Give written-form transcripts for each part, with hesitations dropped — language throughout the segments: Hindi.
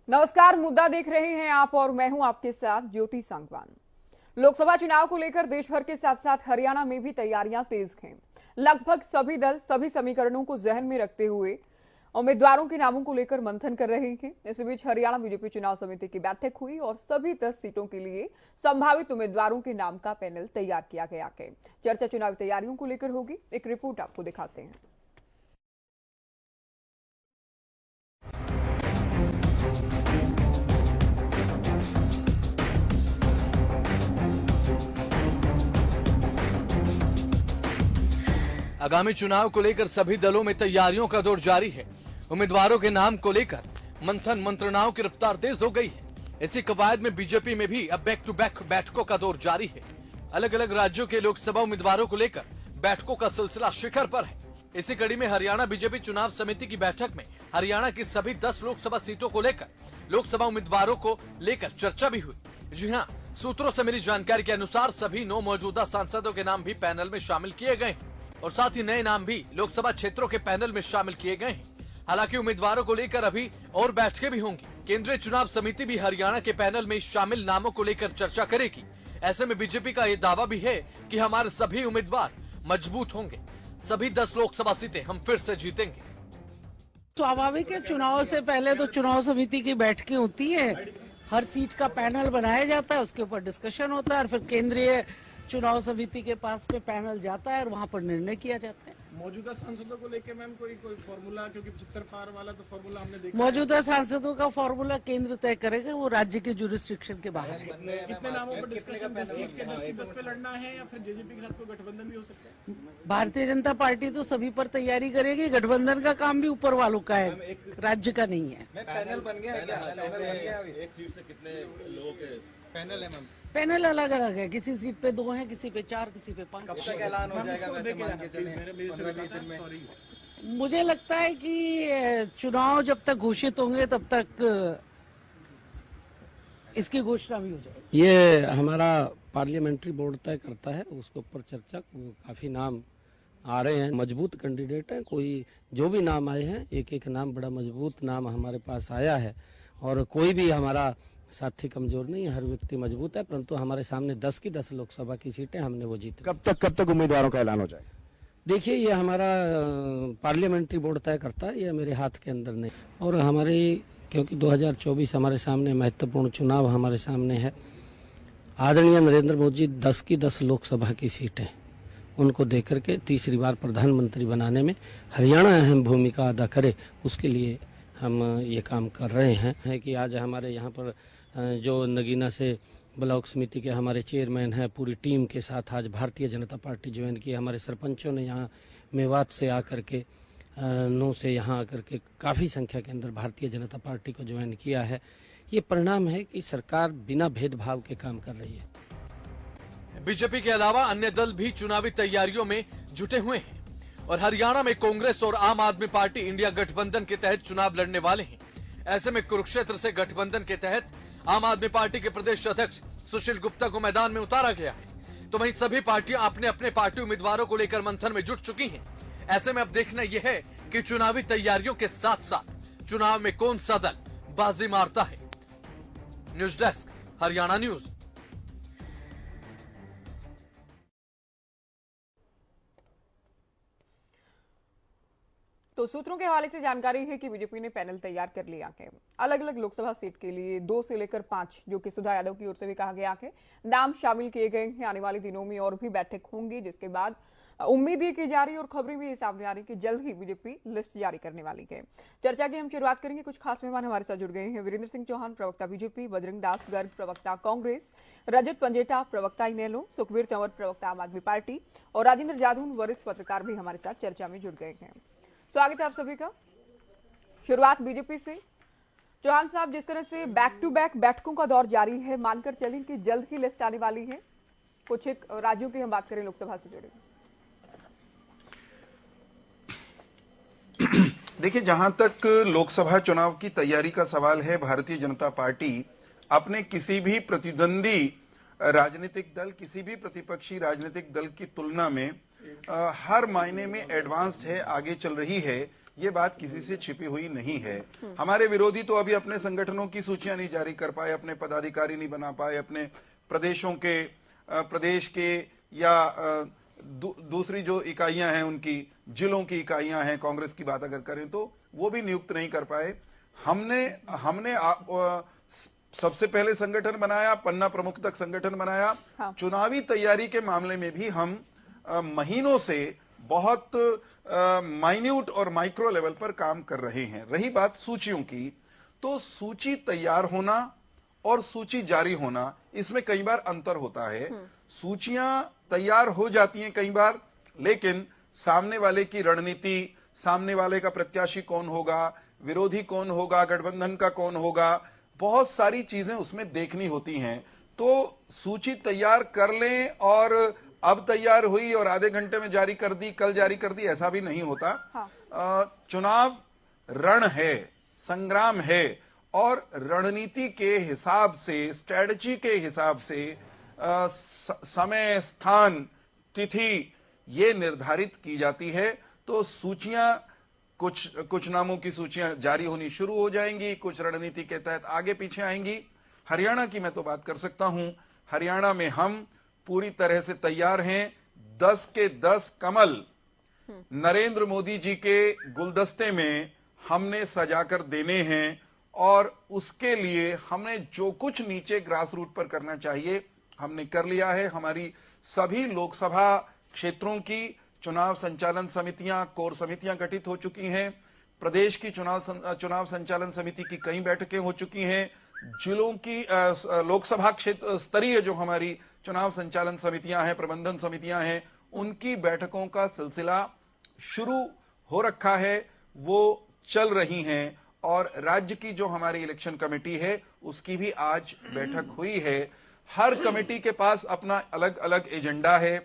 नमस्कार, मुद्दा देख रहे हैं आप और मैं हूं आपके साथ ज्योति सांगवान। लोकसभा चुनाव को लेकर देश भर के साथ साथ हरियाणा में भी तैयारियां तेज हैं। लगभग सभी दल सभी समीकरणों को जहन में रखते हुए उम्मीदवारों के नामों को लेकर मंथन कर रहे हैं। इस बीच हरियाणा बीजेपी चुनाव समिति की बैठक हुई और सभी 10 सीटों के लिए संभावित उम्मीदवारों के नाम का पैनल तैयार किया गया है। चर्चा चुनावी तैयारियों को लेकर होगी, एक रिपोर्ट आपको दिखाते हैं। आगामी चुनाव को लेकर सभी दलों में तैयारियों का दौर जारी है। उम्मीदवारों के नाम को लेकर मंथन मंत्रणाओं की रफ्तार तेज हो गई है। इसी कवायद में बीजेपी में भी अब बैक टू बैक बैठकों का दौर जारी है। अलग अलग राज्यों के लोकसभा उम्मीदवारों को लेकर बैठकों का सिलसिला शिखर पर है। इसी कड़ी में हरियाणा बीजेपी चुनाव समिति की बैठक में हरियाणा की सभी 10 लोकसभा सीटों को लेकर लोकसभा उम्मीदवारों को लेकर चर्चा भी हुई। जी हाँ, सूत्रों से मिली जानकारी के अनुसार सभी 9 मौजूदा सांसदों के नाम भी पैनल में शामिल किए गए हैं और साथ ही नए नाम भी लोकसभा क्षेत्रों के पैनल में शामिल किए गए हैं। हालांकि उम्मीदवारों को लेकर अभी और बैठकें भी होंगी। केंद्रीय चुनाव समिति भी हरियाणा के पैनल में शामिल नामों को लेकर चर्चा करेगी। ऐसे में बीजेपी का ये दावा भी है कि हमारे सभी उम्मीदवार मजबूत होंगे। सभी 10 लोकसभा सीटें हम फिर से जीतेंगे। स्वाभाविक है, चुनाव से पहले तो चुनाव समिति की बैठकें होती है, हर सीट का पैनल बनाया जाता है, उसके ऊपर डिस्कशन होता है और फिर केंद्रीय चुनाव समिति के पास में पैनल जाता है और वहाँ पर निर्णय किया जाता है। मौजूदा सांसदों को लेके मैम कोई फॉर्मूला, क्योंकि 75 पार वाला तो फॉर्मूला हमने देखा। मौजूदा सांसदों का फॉर्मूला केंद्र तय करेगा, वो राज्य के जुरिस्डिक्शन के बाहर है। कितने नामों पर डिस्कशन, 10 सीट के 10 की 10 पे लड़ना है या फिर जेजेपी के साथ कोई गठबंधन भी हो सकता है? भारतीय जनता पार्टी तो सभी पर तैयारी करेगी। गठबंधन का काम भी ऊपर वालों का है, राज्य का नहीं है। पैनल बन गया है क्या? एक सीट से कितने लोगों के पैनल है मैम? पैनल अलग अलग है, किसी सीट पे 2 हैं, किसी पे 4, किसी पे 5। कब तक ऐलान हो जाएगा वैसे मान के चलें? मुझे लगता है कि चुनाव जब तक घोषित होंगे तब तक इसकी घोषणा भी हो जाएगी। ये हमारा पार्लियामेंट्री बोर्ड तय करता है, उसके ऊपर चर्चा, काफी नाम आ रहे हैं, मजबूत कैंडिडेट हैं। कोई जो भी नाम आए हैं, एक एक नाम बड़ा मजबूत नाम हमारे पास आया है और कोई भी हमारा साथी कमजोर नहीं है, हर व्यक्ति मजबूत है। परंतु हमारे सामने 10 की 10 लोकसभा की सीटें, हमने वो जीती। कब तक उम्मीदवारों का ऐलान हो जाएगा? देखिए, ये हमारा पार्लियामेंट्री बोर्ड तय करता है, ये मेरे हाथ के अंदर नहीं। और हमारी, क्योंकि 2024 हमारे सामने महत्वपूर्ण चुनाव हमारे सामने है, आदरणीय नरेंद्र मोदी 10 की 10 लोकसभा की सीटें उनको देकर के तीसरी बार प्रधानमंत्री बनाने में हरियाणा अहम भूमिका अदा करे, उसके लिए हम ये काम कर रहे हैं। है कि आज हमारे यहाँ पर जो नगीना से ब्लॉक समिति के हमारे चेयरमैन हैं, पूरी टीम के साथ आज भारतीय जनता पार्टी ज्वाइन की। हमारे सरपंचों ने यहाँ मेवात से आकर के, नौ से यहाँ आकर के काफ़ी संख्या के अंदर भारतीय जनता पार्टी को ज्वाइन किया है। ये परिणाम है कि सरकार बिना भेदभाव के काम कर रही है। बीजेपी के अलावा अन्य दल भी चुनावी तैयारियों में जुटे हुए हैं और हरियाणा में कांग्रेस और आम आदमी पार्टी इंडिया गठबंधन के तहत चुनाव लड़ने वाले हैं। ऐसे में कुरुक्षेत्र से गठबंधन के तहत आम आदमी पार्टी के प्रदेश अध्यक्ष सुशील गुप्ता को मैदान में उतारा गया है। तो वहीं सभी पार्टियां अपने अपने पार्टी उम्मीदवारों को लेकर मंथन में जुट चुकी हैं। ऐसे में अब देखना यह है कि चुनावी तैयारियों के साथ साथ चुनाव में कौन सा दल बाजी मारता है। News desk, Haryana news. तो सूत्रों के हवाले से जानकारी है कि बीजेपी ने पैनल तैयार कर लिया है। अलग अलग लोकसभा सीट के लिए 2 से लेकर 5, जो कि सुधा यादव की ओर से भी कहा गया है, नाम शामिल किए गए हैं। आने वाले दिनों में और भी बैठक होंगी, जिसके बाद उम्मीद ये की जा रही है और खबरें भी सामने आ रही है कि जल्द ही बीजेपी लिस्ट जारी करने वाली है। चर्चा की हम शुरुआत करेंगे। कुछ खास मेहमान हमारे साथ जुड़ गए हैं। वीरेंद्र सिंह चौहान, प्रवक्ता बीजेपी, बजरंग दास गर्ग, प्रवक्ता कांग्रेस, रजत पंजेटा, प्रवक्ता इनेलो, सुखबीर तंवर, प्रवक्ता आम आदमी पार्टी और राजेंद्र जाधव, वरिष्ठ पत्रकार भी हमारे साथ चर्चा में जुड़ गए हैं। स्वागत है आप सभी का। शुरुआत बीजेपी से। चौहान साहब, जिस तरह से बैक टू बैक बैठकों का दौर जारी है, मानकर चलें कि जल्द ही लिस्ट आने वाली है। कुछ एक राज्यों की हम बात करें लोकसभा से जुड़े। देखिए, जहां तक लोकसभा चुनाव की तैयारी का सवाल है, भारतीय जनता पार्टी अपने किसी भी प्रतिद्वंदी राजनीतिक दल, किसी भी प्रतिपक्षी राजनीतिक दल की तुलना में हर मायने में एडवांस्ड है, आगे चल रही है। ये बात किसी से छिपी हुई नहीं है। हमारे विरोधी तो अभी अपने संगठनों की सूचियां नहीं जारी कर पाए, अपने पदाधिकारी नहीं बना पाए, अपने प्रदेशों के प्रदेश के या दूसरी जो इकाइयां हैं उनकी जिलों की इकाइयां हैं, कांग्रेस की बात अगर करें तो वो भी नियुक्त नहीं कर पाए। हमने सबसे पहले संगठन बनाया, पन्ना प्रमुख तक संगठन बनाया। हाँ। चुनावी तैयारी के मामले में भी हम महीनों से बहुत माइन्यूट और माइक्रो लेवल पर काम कर रहे हैं। रही बात सूचियों की, तो सूची तैयार होना और सूची जारी होना, इसमें कई बार अंतर होता है। सूचियां तैयार हो जाती हैं कई बार, लेकिन सामने वाले की रणनीति, सामने वाले का प्रत्याशी कौन होगा, विरोधी कौन होगा, गठबंधन का कौन होगा, बहुत सारी चीजें उसमें देखनी होती हैं। तो सूची तैयार कर लें और अब तैयार हुई और आधे घंटे में जारी कर दी, कल जारी कर दी, ऐसा भी नहीं होता। हाँ। चुनाव रण है, संग्राम है, और रणनीति के हिसाब से, स्ट्रेटजी के हिसाब से समय, स्थान, तिथि ये निर्धारित की जाती है। तो सूचियां, कुछ नामों की सूचियां जारी होनी शुरू हो जाएंगी, कुछ रणनीति के तहत आगे पीछे आएंगी। हरियाणा की मैं तो बात कर सकता हूं, हरियाणा में हम पूरी तरह से तैयार हैं। 10 के 10 कमल नरेंद्र मोदी जी के गुलदस्ते में हमने सजाकर देने हैं, और उसके लिए हमने जो कुछ नीचे ग्रास रूट पर करना चाहिए हमने कर लिया है। हमारी सभी लोकसभा क्षेत्रों की चुनाव संचालन समितियां, कोर समितियां गठित हो चुकी हैं। प्रदेश की चुनाव संचालन समिति की कई बैठकें हो चुकी हैं। जिलों की लोकसभा क्षेत्र स्तरीय जो हमारी चुनाव संचालन समितियां हैं, प्रबंधन समितियां हैं, उनकी बैठकों का सिलसिला शुरू हो रखा है, वो चल रही हैं। और राज्य की जो हमारी इलेक्शन कमेटी है उसकी भी आज बैठक हुई है। हर कमेटी के पास अपना अलग अलग एजेंडा है,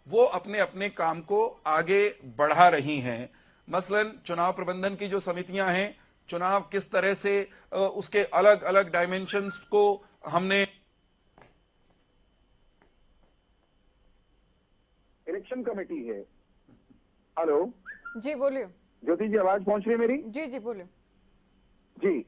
वो अपने अपने काम को आगे बढ़ा रही हैं। मसलन चुनाव प्रबंधन की जो समितियां हैं, चुनाव किस तरह से उसके अलग अलग डायमेंशंस को हमने, इलेक्शन कमेटी है। हेलो जी बोलिए। ज्योति जी, आवाज पहुंच रही है मेरी? जी जी बोलिए। जी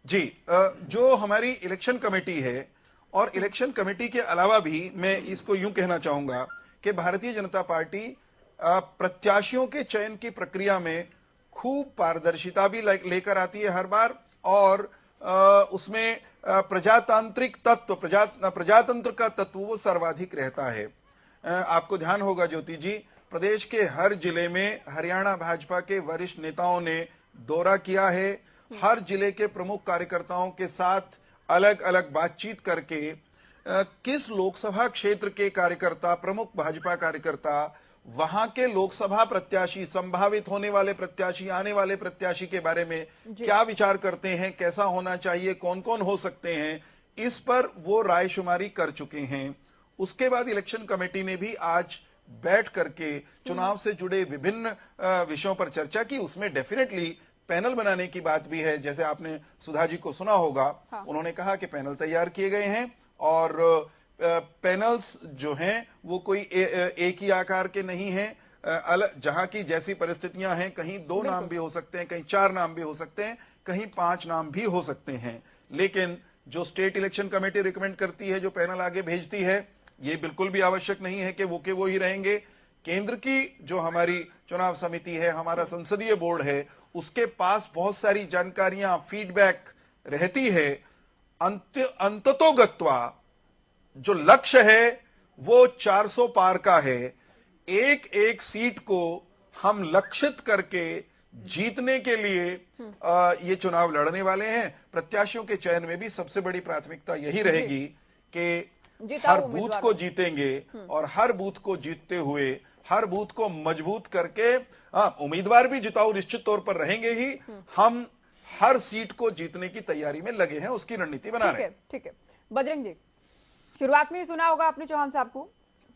जी, जो हमारी इलेक्शन कमेटी है, और इलेक्शन कमेटी के अलावा भी मैं इसको यूं कहना चाहूंगा कि भारतीय जनता पार्टी प्रत्याशियों के चयन की प्रक्रिया में खूब पारदर्शिता भी लेकर आती है हर बार, और उसमें प्रजातांत्रिक तत्व, प्रजातंत्र का तत्व वो सर्वाधिक रहता है। आपको ध्यान होगा ज्योति जी, प्रदेश के हर जिले में हरियाणा भाजपा के वरिष्ठ नेताओं ने दौरा किया है। हर जिले के प्रमुख कार्यकर्ताओं के साथ अलग अलग बातचीत करके किस लोकसभा क्षेत्र के कार्यकर्ता, प्रमुख भाजपा कार्यकर्ता, वहां के लोकसभा प्रत्याशी, संभावित होने वाले प्रत्याशी, आने वाले प्रत्याशी के बारे में क्या विचार करते हैं, कैसा होना चाहिए, कौन कौन हो सकते हैं, इस पर वो रायशुमारी कर चुके हैं। उसके बाद इलेक्शन कमेटी ने भी आज बैठ करके चुनाव से जुड़े विभिन्न विषयों पर चर्चा की। उसमें डेफिनेटली पैनल बनाने की बात भी है। जैसे आपने सुधा जी को सुना होगा, हाँ। उन्होंने कहा कि पैनल तैयार किए गए हैं, और पैनल्स जो हैं वो कोई एक ही आकार के नहीं हैं। जहां की जैसी परिस्थितियां हैं, कहीं 2 नाम भी हो सकते हैं, कहीं 4 नाम भी हो सकते हैं, कहीं 5 नाम भी हो सकते हैं। लेकिन जो स्टेट इलेक्शन कमेटी रिकमेंड करती है, जो पैनल आगे भेजती है, ये बिल्कुल भी आवश्यक नहीं है कि वो ही रहेंगे। केंद्र की जो हमारी चुनाव समिति है, हमारा संसदीय बोर्ड है, उसके पास बहुत सारी जानकारियां, फीडबैक रहती है। अंततोगत्वा जो लक्ष्य है वो 400 पार का है। एक एक सीट को हम लक्षित करके जीतने के लिए ये चुनाव लड़ने वाले हैं। प्रत्याशियों के चयन में भी सबसे बड़ी प्राथमिकता यही रहेगी कि हर बूथ को जीतेंगे, और हर बूथ को जीतते हुए, हर बूथ को मजबूत करके, उम्मीदवार भी जिताऊ निश्चित तौर पर रहेंगे ही, हम हर सीट को जीतने की तैयारी में लगे हैं, उसकी रणनीति बना रहे हैं। ठीक है बजरंग जी, शुरुआत में ही सुना होगा आपने चौहान साहब को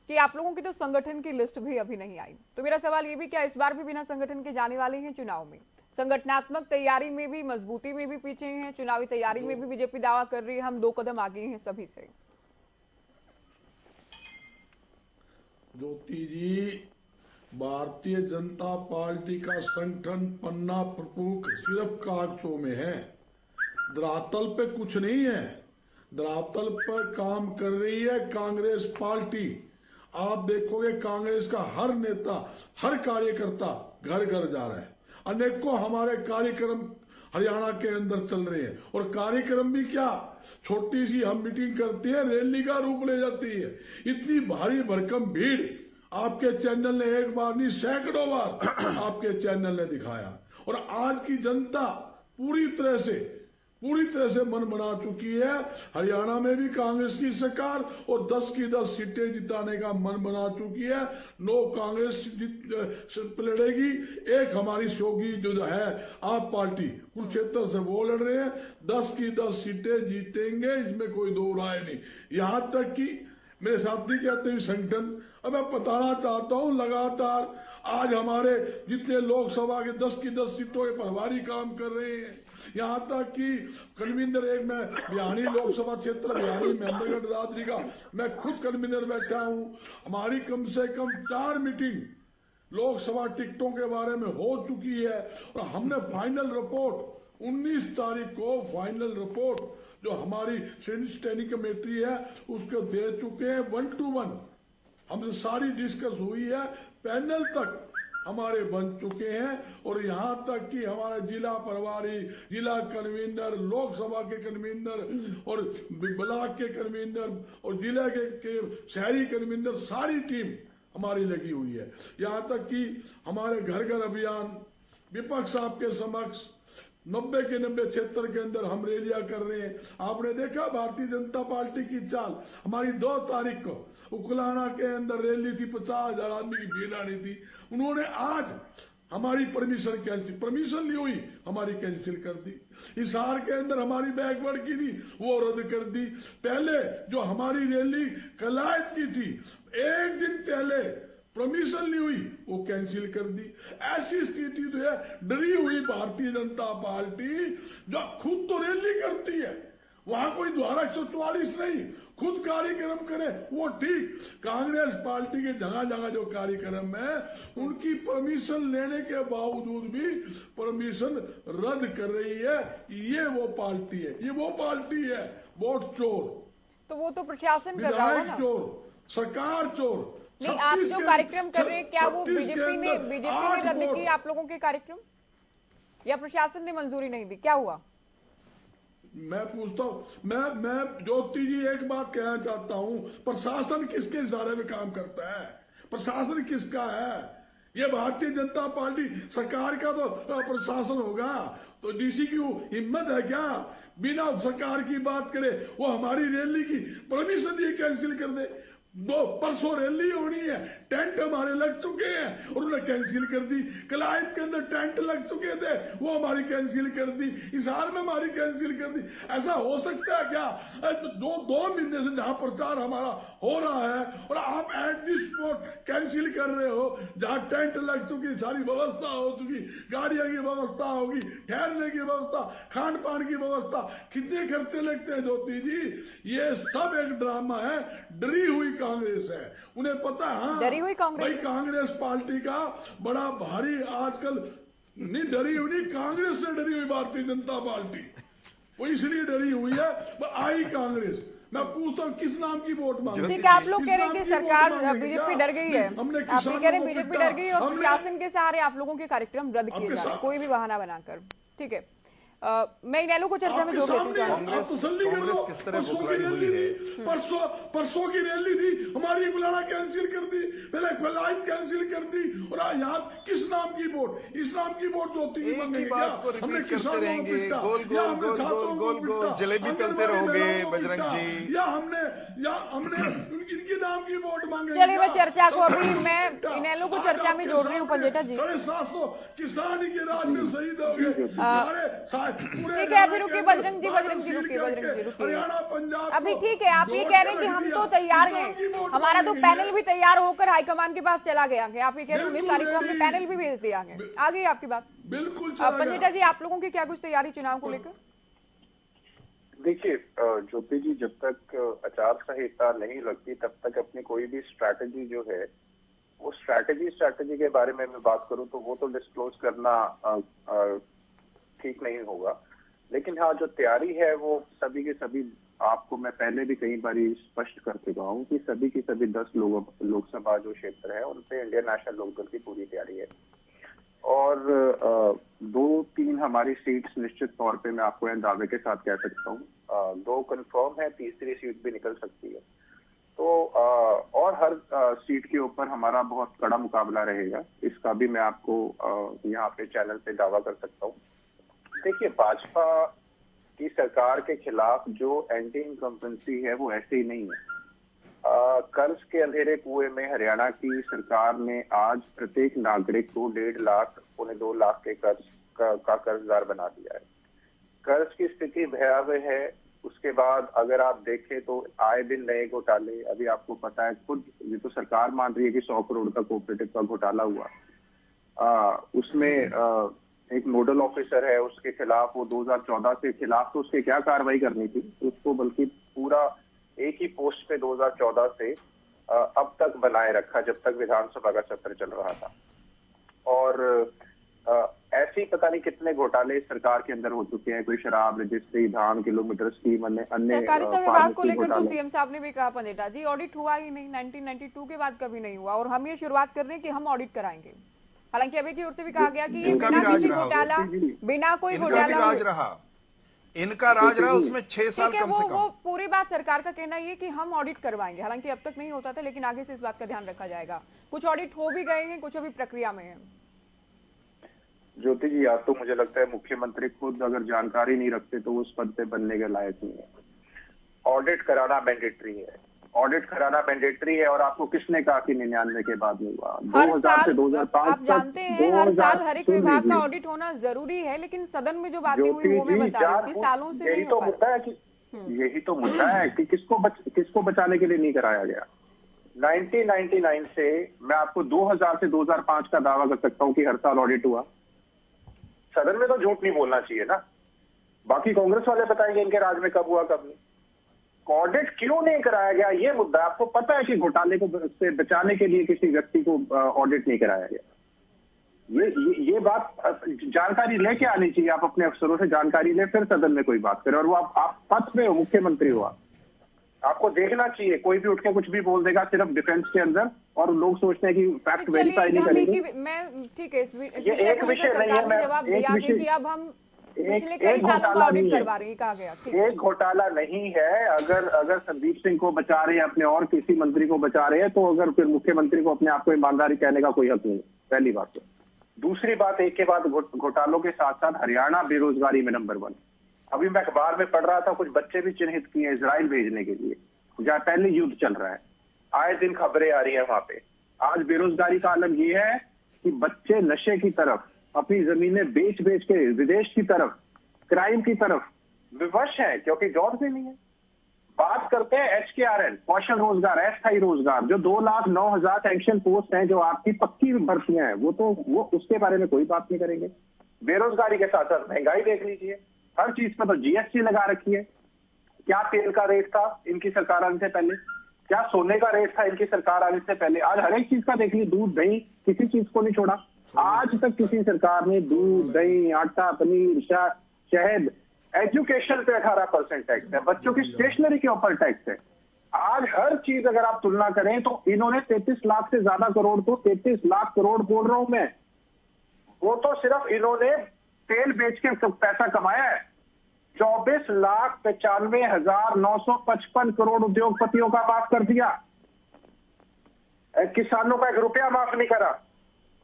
कि आप लोगों की तो संगठन की लिस्ट भी अभी नहीं आई। तो मेरा सवाल ये भी, क्या इस बार भी बिना संगठन के जाने वाले हैं चुनाव में? संगठनात्मक तैयारी में भी, मजबूती में भी पीछे हैं, चुनावी तैयारी में भी बीजेपी दावा कर रही है हम 2 कदम आगे हैं सभी से। ज्योति जी, भारतीय जनता पार्टी का संगठन पन्ना प्रमुख सिर्फ कागजों में है, धरातल पे कुछ नहीं है। धरातल पर काम कर रही है कांग्रेस पार्टी। आप देखोगे कांग्रेस का हर नेता, हर कार्यकर्ता घर घर जा रहा है। अनेकों हमारे कार्यक्रम हरियाणा के अंदर चल रहे हैं, और कार्यक्रम भी क्या, छोटी सी हम मीटिंग करते हैं, रैली का रूप ले जाती है। इतनी भारी भरकम भीड़ आपके चैनल ने एक बार नहीं सैकड़ों बार आपके चैनल ने दिखाया। और आज की जनता पूरी तरह से मन बना चुकी है। हरियाणा में भी कांग्रेस की सरकार और 10 की 10 सीटें जिताने का मन बना चुकी है। नो कांग्रेस लड़ेगी, एक हमारी सहयोगी जो है आप पार्टी कुरुक्षेत्र से वो लड़ रहे हैं, 10 की 10 सीटें जीतेंगे, इसमें कोई दो राय नहीं। यहां तक कि मेरे साथी कहते हैं संगठन, अब मैं बताना चाहता हूं, लगातार आज हमारे जितने लोकसभा के 10 की 10 सीटों के प्रभारी काम कर रहे हैं। यहां तक कि कन्वीनर एक मैं बिहानी लोकसभा क्षेत्र बिहानी महेंद्रगढ़ दादरी का मैं खुद कन्वीनर बैठा हूं। हमारी कम से कम 4 मीटिंग लोकसभा टिकटों के बारे में हो चुकी है, और हमने फाइनल रिपोर्ट 19 तारीख को फाइनल रिपोर्ट जो हमारी स्टैंडिंग कमेटी है उसको दे चुके हैं 1 to 1। हमसे सारी डिस्कस हुई है, पैनल तक हमारे बन चुके हैं, और यहां तक कि हमारे जिला प्रभारी, जिला कन्वीनर, लोकसभा के कन्वीनर और ब्लॉक के कन्वीनर और जिले के शहरी कन्वीनर, सारी टीम हमारी लगी हुई है। यहां तक कि हमारे घर घर अभियान विपक्ष आपके समक्ष 90 के 90 क्षेत्र के अंदर हम रैलियां कर रहे हैं। आपने देखा भारतीय जनता पार्टी की चाल, हमारी 2 तारीख को उकलाना के अंदर रैली थी, 50,000 आदमी की भीड़ आनी थी। उन्होंने आज हमारी परमिशन ली हुई हमारी कैंसिल कर दी। हिसार के अंदर हमारी बैकवर्ड की थी वो रद्द कर दी। पहले जो हमारी रैली कलायत की थी, एक दिन पहले परमिशन ली हुई वो कैंसिल कर दी। ऐसी स्थिति जो है, डरी हुई भारतीय जनता पार्टी जो खुद तो रैली करती है, वहां कोई द्वारा 144 नहीं, खुद कार्यक्रम करे वो ठीक। कांग्रेस पार्टी के जगह जगह जो कार्यक्रम है उनकी परमिशन लेने के बावजूद भी परमिशन रद्द कर रही है। ये वो पार्टी है वोट चोर। तो वो तो प्रशासन कर रहा है ना, चोर, सरकार चोर। नहीं, आप जो कार्यक्रम कर रहे हैं क्या वो बीजेपी ने रद्द की आप लोगों के कार्यक्रम, या प्रशासन ने मंजूरी नहीं दी, क्या हुआ? मैं पूछता हूं, मैं ज्योति जी एक बात कहना चाहता हूं, प्रशासन किसके इशारे में काम करता है? प्रशासन किसका है? ये भारतीय जनता पार्टी सरकार का तो प्रशासन होगा। तो डीसी की हिम्मत है क्या बिना सरकार की बात करे वो हमारी रैली की परमिशन ये कैंसिल कर दे? परसों रैली होनी है, टेंट हमारे लग चुके हैं और उन्होंने कैंसिल कर दी। कलायत के अंदर टेंट लग चुके थे, वो हमारी कैंसिल कर दी। हिसार में हमारी कैंसिल कर दी। ऐसा हो सकता है क्या? 2 महीने से जहां प्रचार हमारा हो रहा है और आप एट दी स्पॉट कैंसिल कर रहे हो, जहां टेंट लग चुकी, सारी व्यवस्था हो चुकी, गाड़ियों की व्यवस्था होगी, ठहरने की व्यवस्था, खान पान की व्यवस्था, कितने खर्चे लगते हैं ज्योति जी? ये सब एक ड्रामा है। डरी हुई कांग्रेस है, उन्हें पता है। हाँ, डरी हुई कांग्रेस, भाई कांग्रेस पार्टी का बड़ा भारी आजकल नहीं, डरी हुई नहीं, कांग्रेस से डरी हुई भारतीय जनता पार्टी, वो इसलिए डरी हुई है। आई कांग्रेस, मैं पूछता हूँ किस नाम की वोट मांगे? ठीक है, आप लोग कह रहे हैं कि सरकार बीजेपी डर गई है, आप ये कह रहे हैं बीजेपी डर गई और प्रशासन के सहारे आप लोगों के कार्यक्रम रद्द किए जा रहे हैं, कोई भी बहाना बनाकर। ठीक है, मैं इनेलो को चर्चा में जोड़ देती हूँ। कांग्रेस किस तरह बुकलाई हुई है? परसों की रैली थी हमारी, बुलाना कैंसिल कर दी, पहले फलाइट कैंसिल कर दी, और यहाँ किस नाम की वोट? इस नाम की वोट जो होती है हमने करते रहेंगे, गोल गोल जलेबी तलते रहोगे बजरंग जी, या हमने इनके नाम की वोट मांगे। चलिए, मैं चर्चा को अभी मैं इनेलो को चर्चा में जोड़ रही हूँ। पंजेटा जी, 750 किसान के राज में शहीद हो गए। ठीक है, अभी रुकिए बजरंग जी, रुकिए। अभी ठीक है, आप ये कह रहे हैं कि हम तो तैयार हैं, हमारा तो पैनल भी तैयार होकर हाईकमान के पास चला गया है। आप ये कह रहे हैं 19 तारीख को हमने पैनल भी भेज दिया है। आ गई आपकी बात बिल्कुल। पंजेटा जी, आप लोगों की क्या कुछ तैयारी चुनाव को लेकर? देखिए ज्योति जी, जब तक आचार संहिता नहीं लगती तब तक अपनी कोई भी स्ट्रैटेजी जो है वो स्ट्रैटेजी के बारे में मैं बात करूं तो वो तो डिस्क्लोज करना ठीक नहीं होगा, लेकिन हाँ जो तैयारी है वो सभी के सभी, आपको मैं पहले भी कई बार स्पष्ट कर चुका हूँ कि सभी की सभी 10 लोकसभा जो क्षेत्र है उन पे इंडियन नेशनल लोकदल की पूरी तैयारी है। और 2-3 हमारी सीट्स निश्चित तौर पे मैं आपको यहाँ दावे के साथ कह सकता हूँ, 2 कंफर्म है, तीसरी सीट भी निकल सकती है। तो और हर सीट के ऊपर हमारा बहुत कड़ा मुकाबला रहेगा, इसका भी मैं आपको यहाँ पे चैनल पे दावा कर सकता हूँ। देखिए, भाजपा की सरकार के खिलाफ जो एंटी इनकम्बेंसी है वो ऐसे ही नहीं है। कर्ज के अंधेरे कुएं में हरियाणा की सरकार ने आज प्रत्येक नागरिक को 1.5 लाख, 2 लाख के कर्ज का कर्जदार बना दिया है। कर्ज की स्थिति भयावह है। उसके बाद अगर आप देखें तो आए दिन नए घोटाले, अभी आपको पता है खुद ये तो सरकार मान रही है कि 100 करोड़ का कोऑपरेटिव का घोटाला हुआ। उसमें एक नोडल ऑफिसर है, उसके खिलाफ वो 2014 से खिलाफ तो उसके क्या कार्रवाई करनी थी उसको, बल्कि पूरा एक ही पोस्ट पे 2014 से अब तक बनाए रखा जब तक विधानसभा का सत्र चल रहा था। और ऐसे ही पता नहीं कितने घोटाले सरकार के अंदर हो चुके हैं, कोई शराब रजिस्ट्री, धान किलोमीटर स्कीम, अन्य सहकारिता विभाग को लेकर तो सीएम साहब ने भी कहा पंडेटा जी ऑडिट हुआ ही नहीं, 1992 के बाद कभी नहीं हुआ और हम ये शुरुआत कर रहे हैं कि हम ऑडिट कराएंगे। हालांकि अभी की ओर से भी कहा गया कि ये बिना किसी घोटाला, बिना कोई घोटाला इनका राज रहा, उसमें 6 साल कम से कम। वो पूरी बात सरकार का कहना ये कि हम ऑडिट करवाएंगे, हालांकि अब तक नहीं होता था, लेकिन आगे से इस बात का ध्यान रखा जाएगा। कुछ ऑडिट हो भी गए हैं, कुछ अभी प्रक्रिया में है। ज्योति जी, या तो मुझे लगता है मुख्यमंत्री खुद अगर जानकारी नहीं रखते तो उस पद पे बनने के लायक नहीं है। ऑडिट कराना मैंडेटरी है, ऑडिट कराना मैंडेटरी है। और आपको किसने कहा कि 99 के बाद नहीं हुआ? 2000 से 2005 आप जानते हैं हर साल हर एक विभाग का ऑडिट होना जरूरी है, लेकिन सदन में जो बातें हुई वो मैं बता रही हूँ कि सालों से नहीं हो पाया। यही तो मुद्दा है कि किसको बचाने के लिए नहीं कराया गया। 1999 से मैं आपको 2000 से 2005 का दावा कर सकता हूँ कि हर साल ऑडिट हुआ। सदन में तो झूठ नहीं बोलना चाहिए ना, बाकी कांग्रेस वाले बताएंगे इनके राज में कब हुआ कब नहीं। ऑडिट क्यों नहीं कराया गया ये मुद्दा। आपको पता है कि घोटाले को से बचाने के लिए किसी व्यक्ति को ऑडिट नहीं कराया गया। ये बात जानकारी लेके आनी चाहिए, आप अपने अफसरों से जानकारी ले, फिर सदन में कोई बात करें। और वो आप पद पे हो, मुख्यमंत्री हो, आपको देखना चाहिए। कोई भी उठ के कुछ भी बोल देगा सिर्फ डिफेंस के अंदर, और लोग सोचते हैं कि फैक्ट वेरीफाई नहीं करेंगे। मैं ठीक है, ये एक विषय नहीं है, मैं जवाब दिया कि अब हम पिछले कई सालों में ऑडिट करवा रही है, कहा गया एक घोटाला नहीं है। अगर संदीप सिंह को बचा रहे हैं, अपने और किसी मंत्री को बचा रहे हैं, तो अगर फिर मुख्यमंत्री को अपने आप को ईमानदारी कहने का कोई हक नहीं, पहली बात तो। दूसरी बात, एक के बाद घोटालों के साथ साथ हरियाणा बेरोजगारी में नंबर 1। अभी मैं अखबार में पढ़ रहा था, कुछ बच्चे भी चिन्हित किए इजराइल भेजने के लिए, जहाँ पहले युद्ध चल रहा है। आए दिन खबरें आ रही है वहां पे। आज बेरोजगारी का आलम ये है कि बच्चे नशे की तरफ, अपनी जमीनें बेच के विदेश की तरफ, क्राइम की तरफ विवश है, क्योंकि जॉब भी नहीं है। बात करते हैं HKRL, कौशल रोजगार, अस्थायी रोजगार, जो 2,09,000 सैंक्शन पोस्ट हैं, जो आपकी पक्की भर्तियां हैं, वो उसके बारे में कोई बात नहीं करेंगे। बेरोजगारी के साथ साथ महंगाई देख लीजिए, हर चीज पर तो GST लगा रखी है। क्या तेल का रेट था इनकी सरकार आने से पहले, क्या सोने का रेट था इनकी सरकार आने से पहले, आज हर एक चीज का देख लीजिए, दूध दही, किसी चीज को नहीं छोड़ा। आज तक किसी सरकार ने दूध दही, आटा, पनीर, शहद, एजुकेशन पे 18% टैक्स है, बच्चों की स्टेशनरी के ऊपर टैक्स है। आज हर चीज अगर आप तुलना करें तो इन्होंने 33 लाख से ज्यादा करोड़, तो 33 लाख करोड़ बोल रहा हूं मैं, वो तो सिर्फ इन्होंने तेल बेच के पैसा कमाया है। 24,95,955 करोड़ उद्योगपतियों का माफ कर दिया, किसानों का 1 रुपया माफ नहीं करा।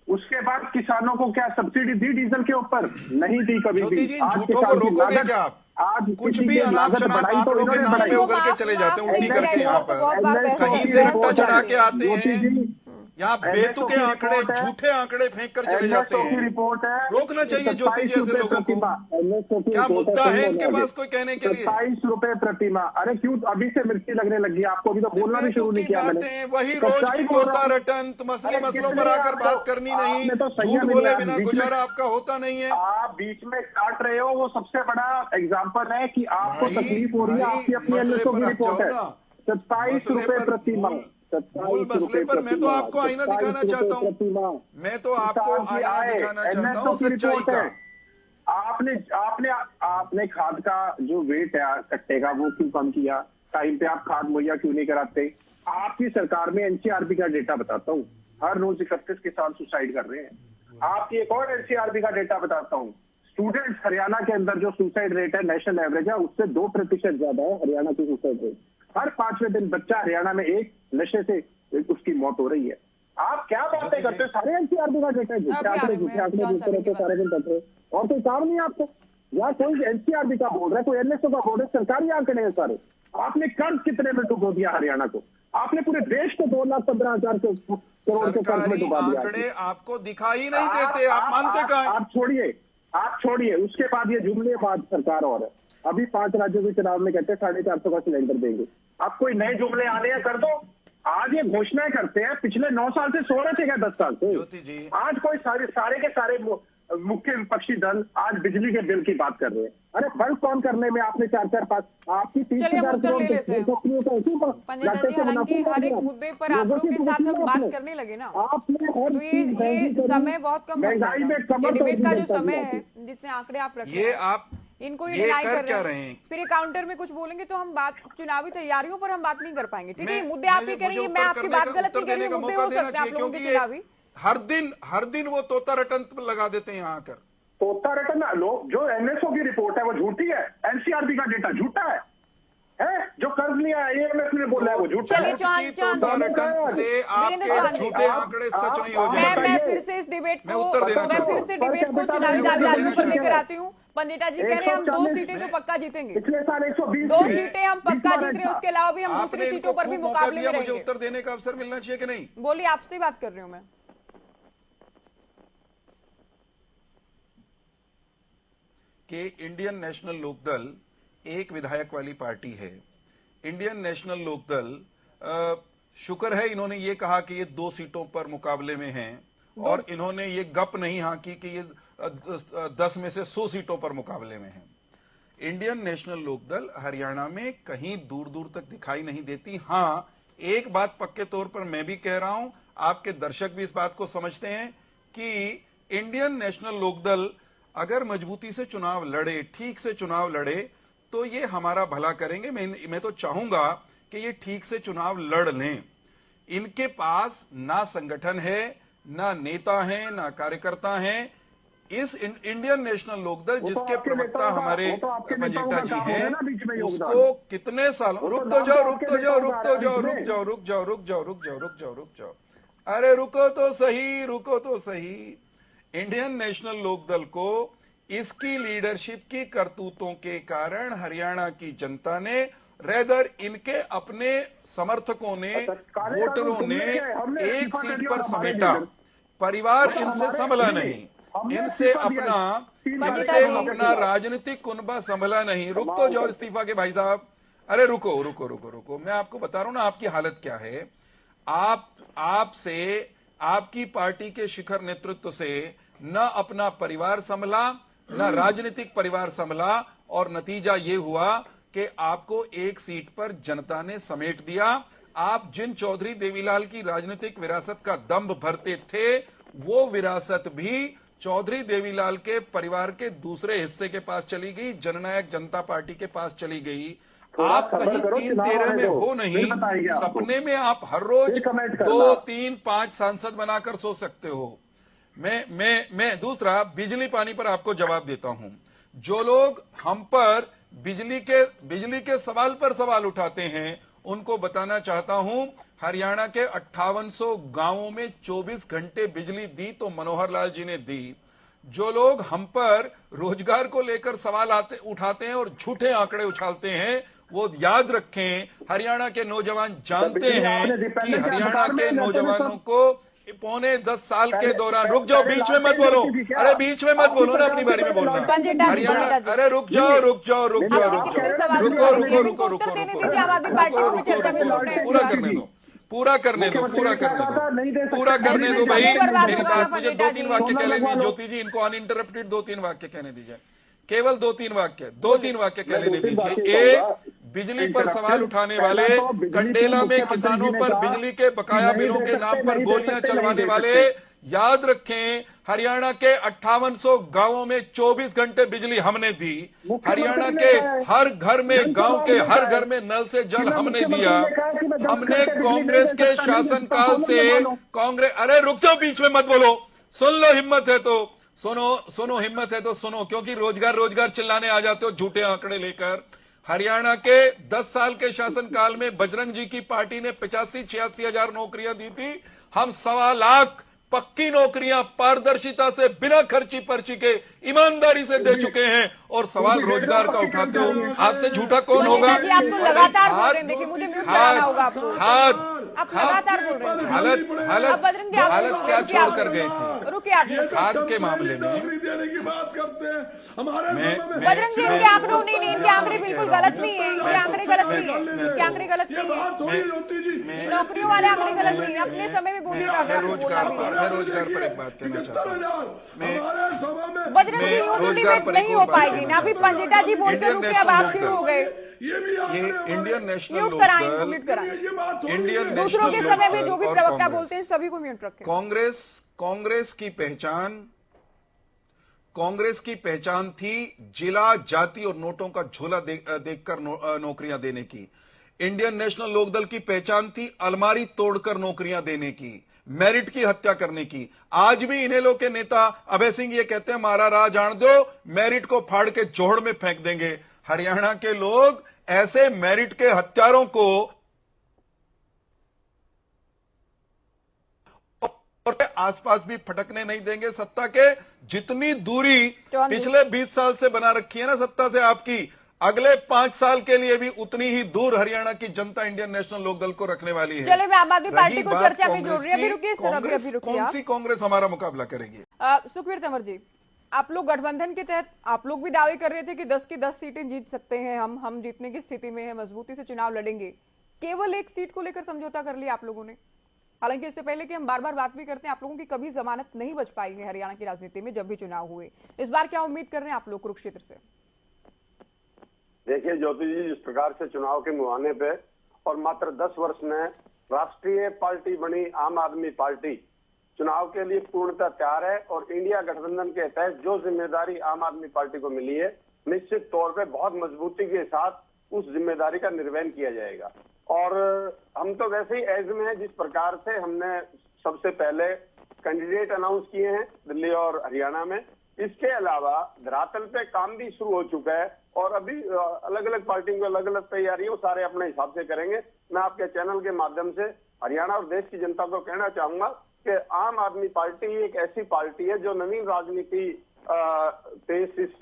उसके बाद किसानों को क्या सब्सिडी दी डीजल के ऊपर? नहीं दी कभी भी। आज किसान की लागत, आज कुछ भी अनाप शनाप आप लोगों के नाम पे उगल के चले जाते हैं, उल्टी करके यहाँ पर कहीं से रट्टा चढ़ा के आते हैं, यहाँ बेतुके आंकड़े, झूठे आंकड़े फेंक कर चले जाते हैं। रिपोर्ट है, रोकना चाहिए ज्योति जैसे लोगों को। क्या मुद्दा है इनके पास कोई कहने के लिए? 27 रुपए प्रति माह। अरे क्यों अभी से मिर्ची लगने लगी? आपको अभी तो बोलना भी शुरू नहीं किया मैंने। वही रोज की तोता रटन, मसलों पर आकर बात करनी नहीं, झूठ बोले बिना गुजारा आपका होता नहीं है। आप बीच में काट रहे हो, वो सबसे बड़ा एग्जाम्पल है कि आपको तकलीफ हो रही है। आपकी अपनी NSO की रिपोर्ट है, 27 रुपए प्रति माह। मूल मसले पर मैं तो आपको आईना दिखाना चाहता हूँ, मैं तो आपको आईना दिखाना चाहता हूँ सच्चाई का। आपने खाद का जो वेट है कट्टे का वो क्यों कम किया? टाइम पे आप खाद मुहैया क्यों नहीं कराते? आपकी सरकार में एनसीआरबी का डेटा बताता हूँ, हर रोज 31 किसान सुसाइड कर रहे हैं। आपकी एक और एनसीआरबी का डेटा बताता हूँ, स्टूडेंट्स हरियाणा के अंदर जो सुसाइड रेट है नेशनल एवरेज है उससे 2% ज्यादा है हरियाणा की सुसाइड रेट। हर 5वें दिन बच्चा हरियाणा में एक नशे से उसकी मौत हो रही है। आप क्या बातें करते हैं? सारे एनसीआरबी का डेटा है, झूठे आंकड़े देते रहते सारे दिन करते हैं और कोई काम नहीं आपको। या कोई एनसीआरबी का बोल रहा है, कोई एनएसओ का बोल रहा है, सरकारी आंकड़े हैं सारे। आपने कर्ज कितने में डुबो दिया हरियाणा को? आपने पूरे देश को 2,15,000 करोड़ के कर्ज में डुबा दिया। आंकड़े आपको दिखाई नहीं देते, आप मानते कहाँ? आप छोड़िए उसके बाद ये जुमलेबाज सरकार और है। अभी 5 राज्यों के चुनाव में कहते हैं 450 का सिलेंडर देंगे। आप कोई नए जुमले आने हैं कर दो। आज ये घोषणाएं करते हैं, पिछले 9 साल से सो रहे थे क्या 10 साल से? ज्योति जी, आज कोई सारे के सारे मुख्य विपक्षी दल आज बिजली के बिल की बात कर रहे हैं। अरे बंद कौन करने में आपने 4-4-5 आपकी 30,000 करोड़ हालांकि हर एक मुद्दे पर आप लोगों के साथ हम बात करने लगे ना, तो ये समय बहुत कम है। डिबेट का जो समय है जितने आंकड़े आप रख रहे हैं इनको ये डिनाई कर रहे हैं, फिर काउंटर में कुछ बोलेंगे तो हम बात चुनावी तैयारियों पर हम बात नहीं कर पाएंगे। ठीक है, मुद्दे आप ही करेंगे, मैं आपकी बात गलत नहीं कर रही हूँ, मुद्दे हो सकते हैं आप लोगों के चुनावी। हर दिन वो तोता रटन लगा देते हैं यहाँ आकर। तोता रटन लोग, जो एनएसओ की रिपोर्ट है वो झूठी है, एनसीआरबी का डेटा झूठा है जो कर्ज लिया आईएमएफ ने बोला है वो झूठा है। झूठे आंकड़े सच नहीं हो जाएंगे। मैं फिर से इस डिबेट को चुनावी दावेदारियों पर लेकर आती हूँ। पंडिता जी कह रहे हैं हम 2 सीटें तो पक्का जीतेंगे, पिछले साल 120 2 सीटें हम पक्का जीत रहे हैं, उसके अलावा भी हम दूसरी सीटों पर भी मुकाबले में रहेंगे। मुझे उत्तर देने का अवसर मिलना चाहिए कि नहीं? बोलिए, आपसे बात कर रही हूँ मैं। कि इंडियन नेशनल लोकदल एक विधायक वाली पार्टी है। इंडियन नेशनल लोकदल शुक्र है इन्होंने ये कहा कि ये 2 सीटों पर मुकाबले में हैं और इन्होंने ये गप नहीं हाकी कि ये 10 में से 100 सीटों पर मुकाबले में हैं। इंडियन नेशनल लोकदल हरियाणा में कहीं दूर दूर तक दिखाई नहीं देती। हां, एक बात पक्के तौर पर मैं भी कह रहा हूं, आपके दर्शक भी इस बात को समझते हैं कि इंडियन नेशनल लोकदल अगर मजबूती से चुनाव लड़े, ठीक से चुनाव लड़े, तो ये हमारा भला करेंगे। मैं तो चाहूंगा कि ये ठीक से चुनाव लड़ लें। इनके पास ना संगठन है, ना नेता है, ना कार्यकर्ता हैं। इस इंडियन नेशनल लोकदल जिसके प्रवक्ता हमारे मजीठा जी हैं, उसको कितने साल रुक जाओ, अरे रुको तो सही। इंडियन नेशनल लोकदल को इसकी लीडरशिप की करतूतों के कारण हरियाणा की जनता ने, रेदर इनके अपने समर्थकों ने, वोटरों ने एक सीट पर समेटा। परिवार इनसे संभला नहीं, इनसे अपना राजनीतिक कुनबा संभला नहीं। रुक तो जाओ इस्तीफा के भाई साहब। अरे रुको, मैं आपको बता रहा हूं ना आपकी हालत क्या है। आपसे, आपकी पार्टी के शिखर नेतृत्व से न अपना परिवार संभला, न राजनीतिक परिवार संभला, और नतीजा ये हुआ कि आपको एक सीट पर जनता ने समेट दिया। आप जिन चौधरी देवीलाल की राजनीतिक विरासत का दंभ भरते थे, वो विरासत भी चौधरी देवीलाल के परिवार के दूसरे हिस्से के पास चली गई, जननायक जनता पार्टी के पास चली गई। आप कहीं 3-13 में हो नहीं, सपने में आप हर रोज 2, 3, 5 सांसद बनाकर सो सकते हो। मैं दूसरा बिजली पानी पर आपको जवाब देता हूं। जो लोग हम पर बिजली के सवाल पर सवाल उठाते हैं, उनको बताना चाहता हूं, हरियाणा के 5800 गांवों में 24 घंटे बिजली दी तो मनोहर लाल जी ने दी। जो लोग हम पर रोजगार को लेकर सवाल उठाते हैं और झूठे आंकड़े उछालते हैं, वो याद रखें, हरियाणा के नौजवान जानते हैं कि हरियाणा के नौजवानों को पौने 10 साल के दौरान, रुक जाओ, बीच में मत बोलो, अरे बीच में मत बोलो ना, अपनी बारी में बोलना। हरियाणा, अरे रुक जाओ, पूरा करने दो भाई। मेरी बात मुझे 2-3 वाक्य कहने दीजिए ज्योति जी, इनको अनइंटरप्टेड 2-3 वाक्य कहने दीजिए, केवल 2-3 वाक्य कह लेने दीजिए। बिजली पर सवाल उठाने वाले, कंडेला में किसानों पर बिजली के बकाया बिलों के नाम पर गोलियां चलवाने वाले, याद रखें हरियाणा के 5800 गांवों में 24 घंटे बिजली हमने दी। हरियाणा के हर घर में, गांव के हर घर में नल से जल हमने दिया। हमने कांग्रेस के शासनकाल से कांग्रेस, अरे रुक जाओ, बीच में मत बोलो, सुन लो, हिम्मत है तो सुनो, हिम्मत है तो सुनो, क्योंकि रोजगार चिल्लाने आ जाते हो झूठे आंकड़े लेकर। हरियाणा के 10 साल के शासनकाल में बजरंग जी की पार्टी ने 85-86 हजार नौकरियां दी थी। हम 1.25 लाख पक्की नौकरियां पारदर्शिता से, बिना खर्ची पर्ची के, ईमानदारी से दे चुके हैं। और सवाल रोजगार का उठाते हो, आपसे झूठा कौन होगा? आप तो लगातार बोल रहे हैं, देखिए मुझे म्यूट कराना होगा आपको। आप लगातार बोल रहे हैं। हालत क्या छोड़ कर गए थे? रुकिए, आप खाद के मामले में देने की बात करते हैं हमारे बजरंग जी, इनके आंकड़े नहीं, इनके आंकड़े बिल्कुल गलत नहीं है, इनके आंकड़े गलत नहीं है, इनके आंकड़े गलत नहीं है, नौकरियों वाले आंकड़े गलत नहीं है। अपने समय में बोलिएगा। मैं रोजगार पर एक बात कहना चाहता हूँ। बजरंग जी, यूं तो डिबेट नहीं हो पाएगी ना। अभी पंजिटा जी बोल के रुके, अब आप शुरू हो गए। ये इंडियन नेशनल म्यूट कराएं। इंडियन दूसरों के समय में जो भी प्रवक्ता बोलते हैं सभी को म्यूट रखें। कांग्रेस की पहचान थी जिला, जाति और नोटों का झोला देखकर नौकरियां देने की। इंडियन नेशनल लोकदल की पहचान थी अलमारी तोड़कर नौकरियां देने की, मेरिट की हत्या करने की। आज भी इन्हीं लोग के नेता अभय सिंह ये कहते हैं हमारा राह जान दो, मेरिट को फाड़ के जोहड़ में फेंक देंगे। हरियाणा के लोग ऐसे मेरिट के हत्यारों को और आसपास भी फटकने नहीं देंगे। सत्ता के जितनी दूरी पिछले 20 साल से बना रखी है ना सत्ता से आपकी, अगले 5 साल के लिए भी उतनी ही दूर हरियाणा की जनता इंडियन नेशनल लोकदल को रखने वाली है। चलिए, मैं आम आदमी पार्टी को चर्चा में जोड़ रही है। अभी रुकिए सर, अभी रुकिए। कौन सी कांग्रेस हमारा मुकाबला करेगी? सुखवीर तंवर जी, आप लोग गठबंधन के तहत आप लोग भी दावे कर रहे थे कि 10 की 10 सीटें जीत सकते हैं, हम जीतने की स्थिति में है, मजबूती से चुनाव लड़ेंगे। केवल एक सीट को लेकर समझौता कर लिया आप लोगों ने। हालांकि इससे पहले कि हम बार बार बात भी करते हैं, आप लोगों की कभी जमानत नहीं बच पाई है हरियाणा की राजनीति में जब भी चुनाव हुए। इस बार क्या उम्मीद कर रहे हैं आप लोग कुरुक्षेत्र से? देखिए ज्योति जी, जिस प्रकार से चुनाव के मुहाने पे और मात्र 10 वर्ष में राष्ट्रीय पार्टी बनी आम आदमी पार्टी चुनाव के लिए पूर्णतः तैयार है। और इंडिया गठबंधन के तहत जो जिम्मेदारी आम आदमी पार्टी को मिली है, निश्चित तौर पे बहुत मजबूती के साथ उस जिम्मेदारी का निर्वहन किया जाएगा। और हम तो वैसे ही एज में है, जिस प्रकार से हमने सबसे पहले कैंडिडेट अनाउंस किए हैं दिल्ली और हरियाणा में। इसके अलावा धरातल पे काम भी शुरू हो चुका है और अभी अलग अलग पार्टियों की अलग अलग तैयारियों सारे अपने हिसाब से करेंगे। मैं आपके चैनल के माध्यम से हरियाणा और देश की जनता को कहना चाहूंगा कि आम आदमी पार्टी एक ऐसी पार्टी है जो नवीन राजनीति इस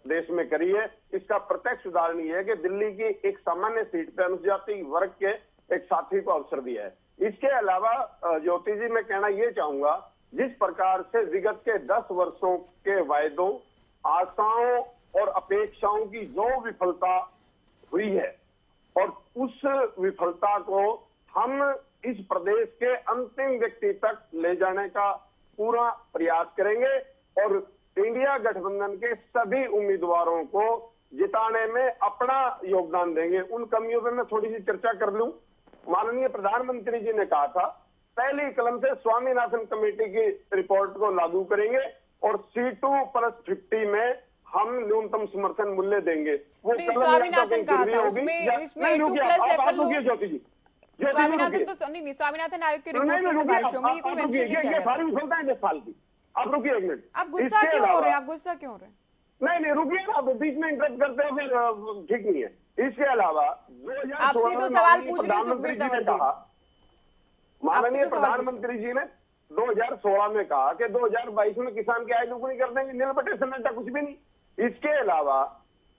देश में करी है। इसका प्रत्यक्ष उदाहरण ये है कि दिल्ली की एक सामान्य सीट पर अनुसूचित वर्ग के एक साथी को अवसर दिया है। इसके अलावा ज्योति जी, मैं कहना ये चाहूंगा, जिस प्रकार से विगत के 10 वर्षों के वायदों, आशाओं और अपेक्षाओं की जो विफलता हुई है और उस विफलता को हम इस प्रदेश के अंतिम व्यक्ति तक ले जाने का पूरा प्रयास करेंगे और इंडिया गठबंधन के सभी उम्मीदवारों को जिताने में अपना योगदान देंगे। उन कमियों पर मैं थोड़ी सी चर्चा कर लूं। माननीय प्रधानमंत्री जी ने कहा था पहली कलम से स्वामीनाथन कमेटी की रिपोर्ट को लागू करेंगे और C2+50 में हम न्यूनतम समर्थन मूल्य देंगे। वो स्वामीनाथन कहा था, इसमें 2+F ज्योति जी, स्वामीनाथन तो नहीं, स्वामीनाथन आयोग की रिपोर्ट की सिफारिशों में ये कोई मेंशन नहीं किया गया। ये सारी विफलताएं 10 साल की। आप रुकिए एक मिनट। आप गुस्सा क्यों हो रहे हैं? आप गुस्सा क्यों हो रहे हैं? नहीं रुकिए ना, आप बीच में इंटरप्ट करते हो फिर ठीक नहीं है। इसके अलावा आपसे तो सवाल पूछ रही सुखबीर तंवर जी, माननीय प्रधानमंत्री जी ने 2016 में कहा कि 2022 में किसान की आय दोगुनी कर देंगे, नील बटे सन्नाटा कुछ भी नहीं। इसके अलावा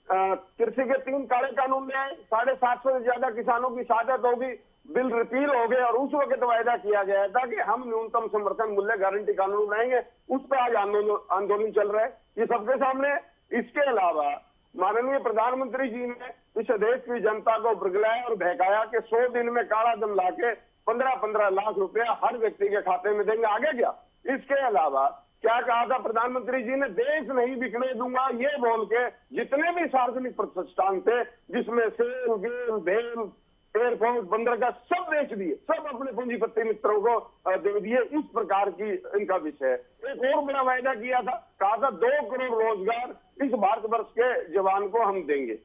कृषि के 3 काले कानून में 750 से ज्यादा किसानों की शहादत होगी, बिल रिपील हो गए और उस वक्त वायदा किया गया था कि हम न्यूनतम समर्थन मूल्य गारंटी कानून बनाएंगे। उस पर आज आंदोलन चल रहा है, ये सबके सामने। इसके अलावा माननीय प्रधानमंत्री जी ने इस देश की जनता को बरगलाया और बहकाया कि 100 दिन में काला धन लाके 15-15 लाख रुपया हर व्यक्ति के खाते में देंगे। आगे क्या? इसके अलावा क्या कहा था प्रधानमंत्री जी ने, देश नहीं बिकने दूंगा, ये बोल के जितने भी सार्वजनिक प्रतिष्ठान थे जिसमें सेल, गेल, भेल, एयरपोर्ट, बंदरगाह सब बेच दिए, सब अपने पूंजीपति मित्रों को दे दिए। इस प्रकार की इनका विषय है। एक और बड़ा वायदा किया था, कहा था 2 करोड़ रोजगार इस भारतवर्ष के जवान को हम देंगे,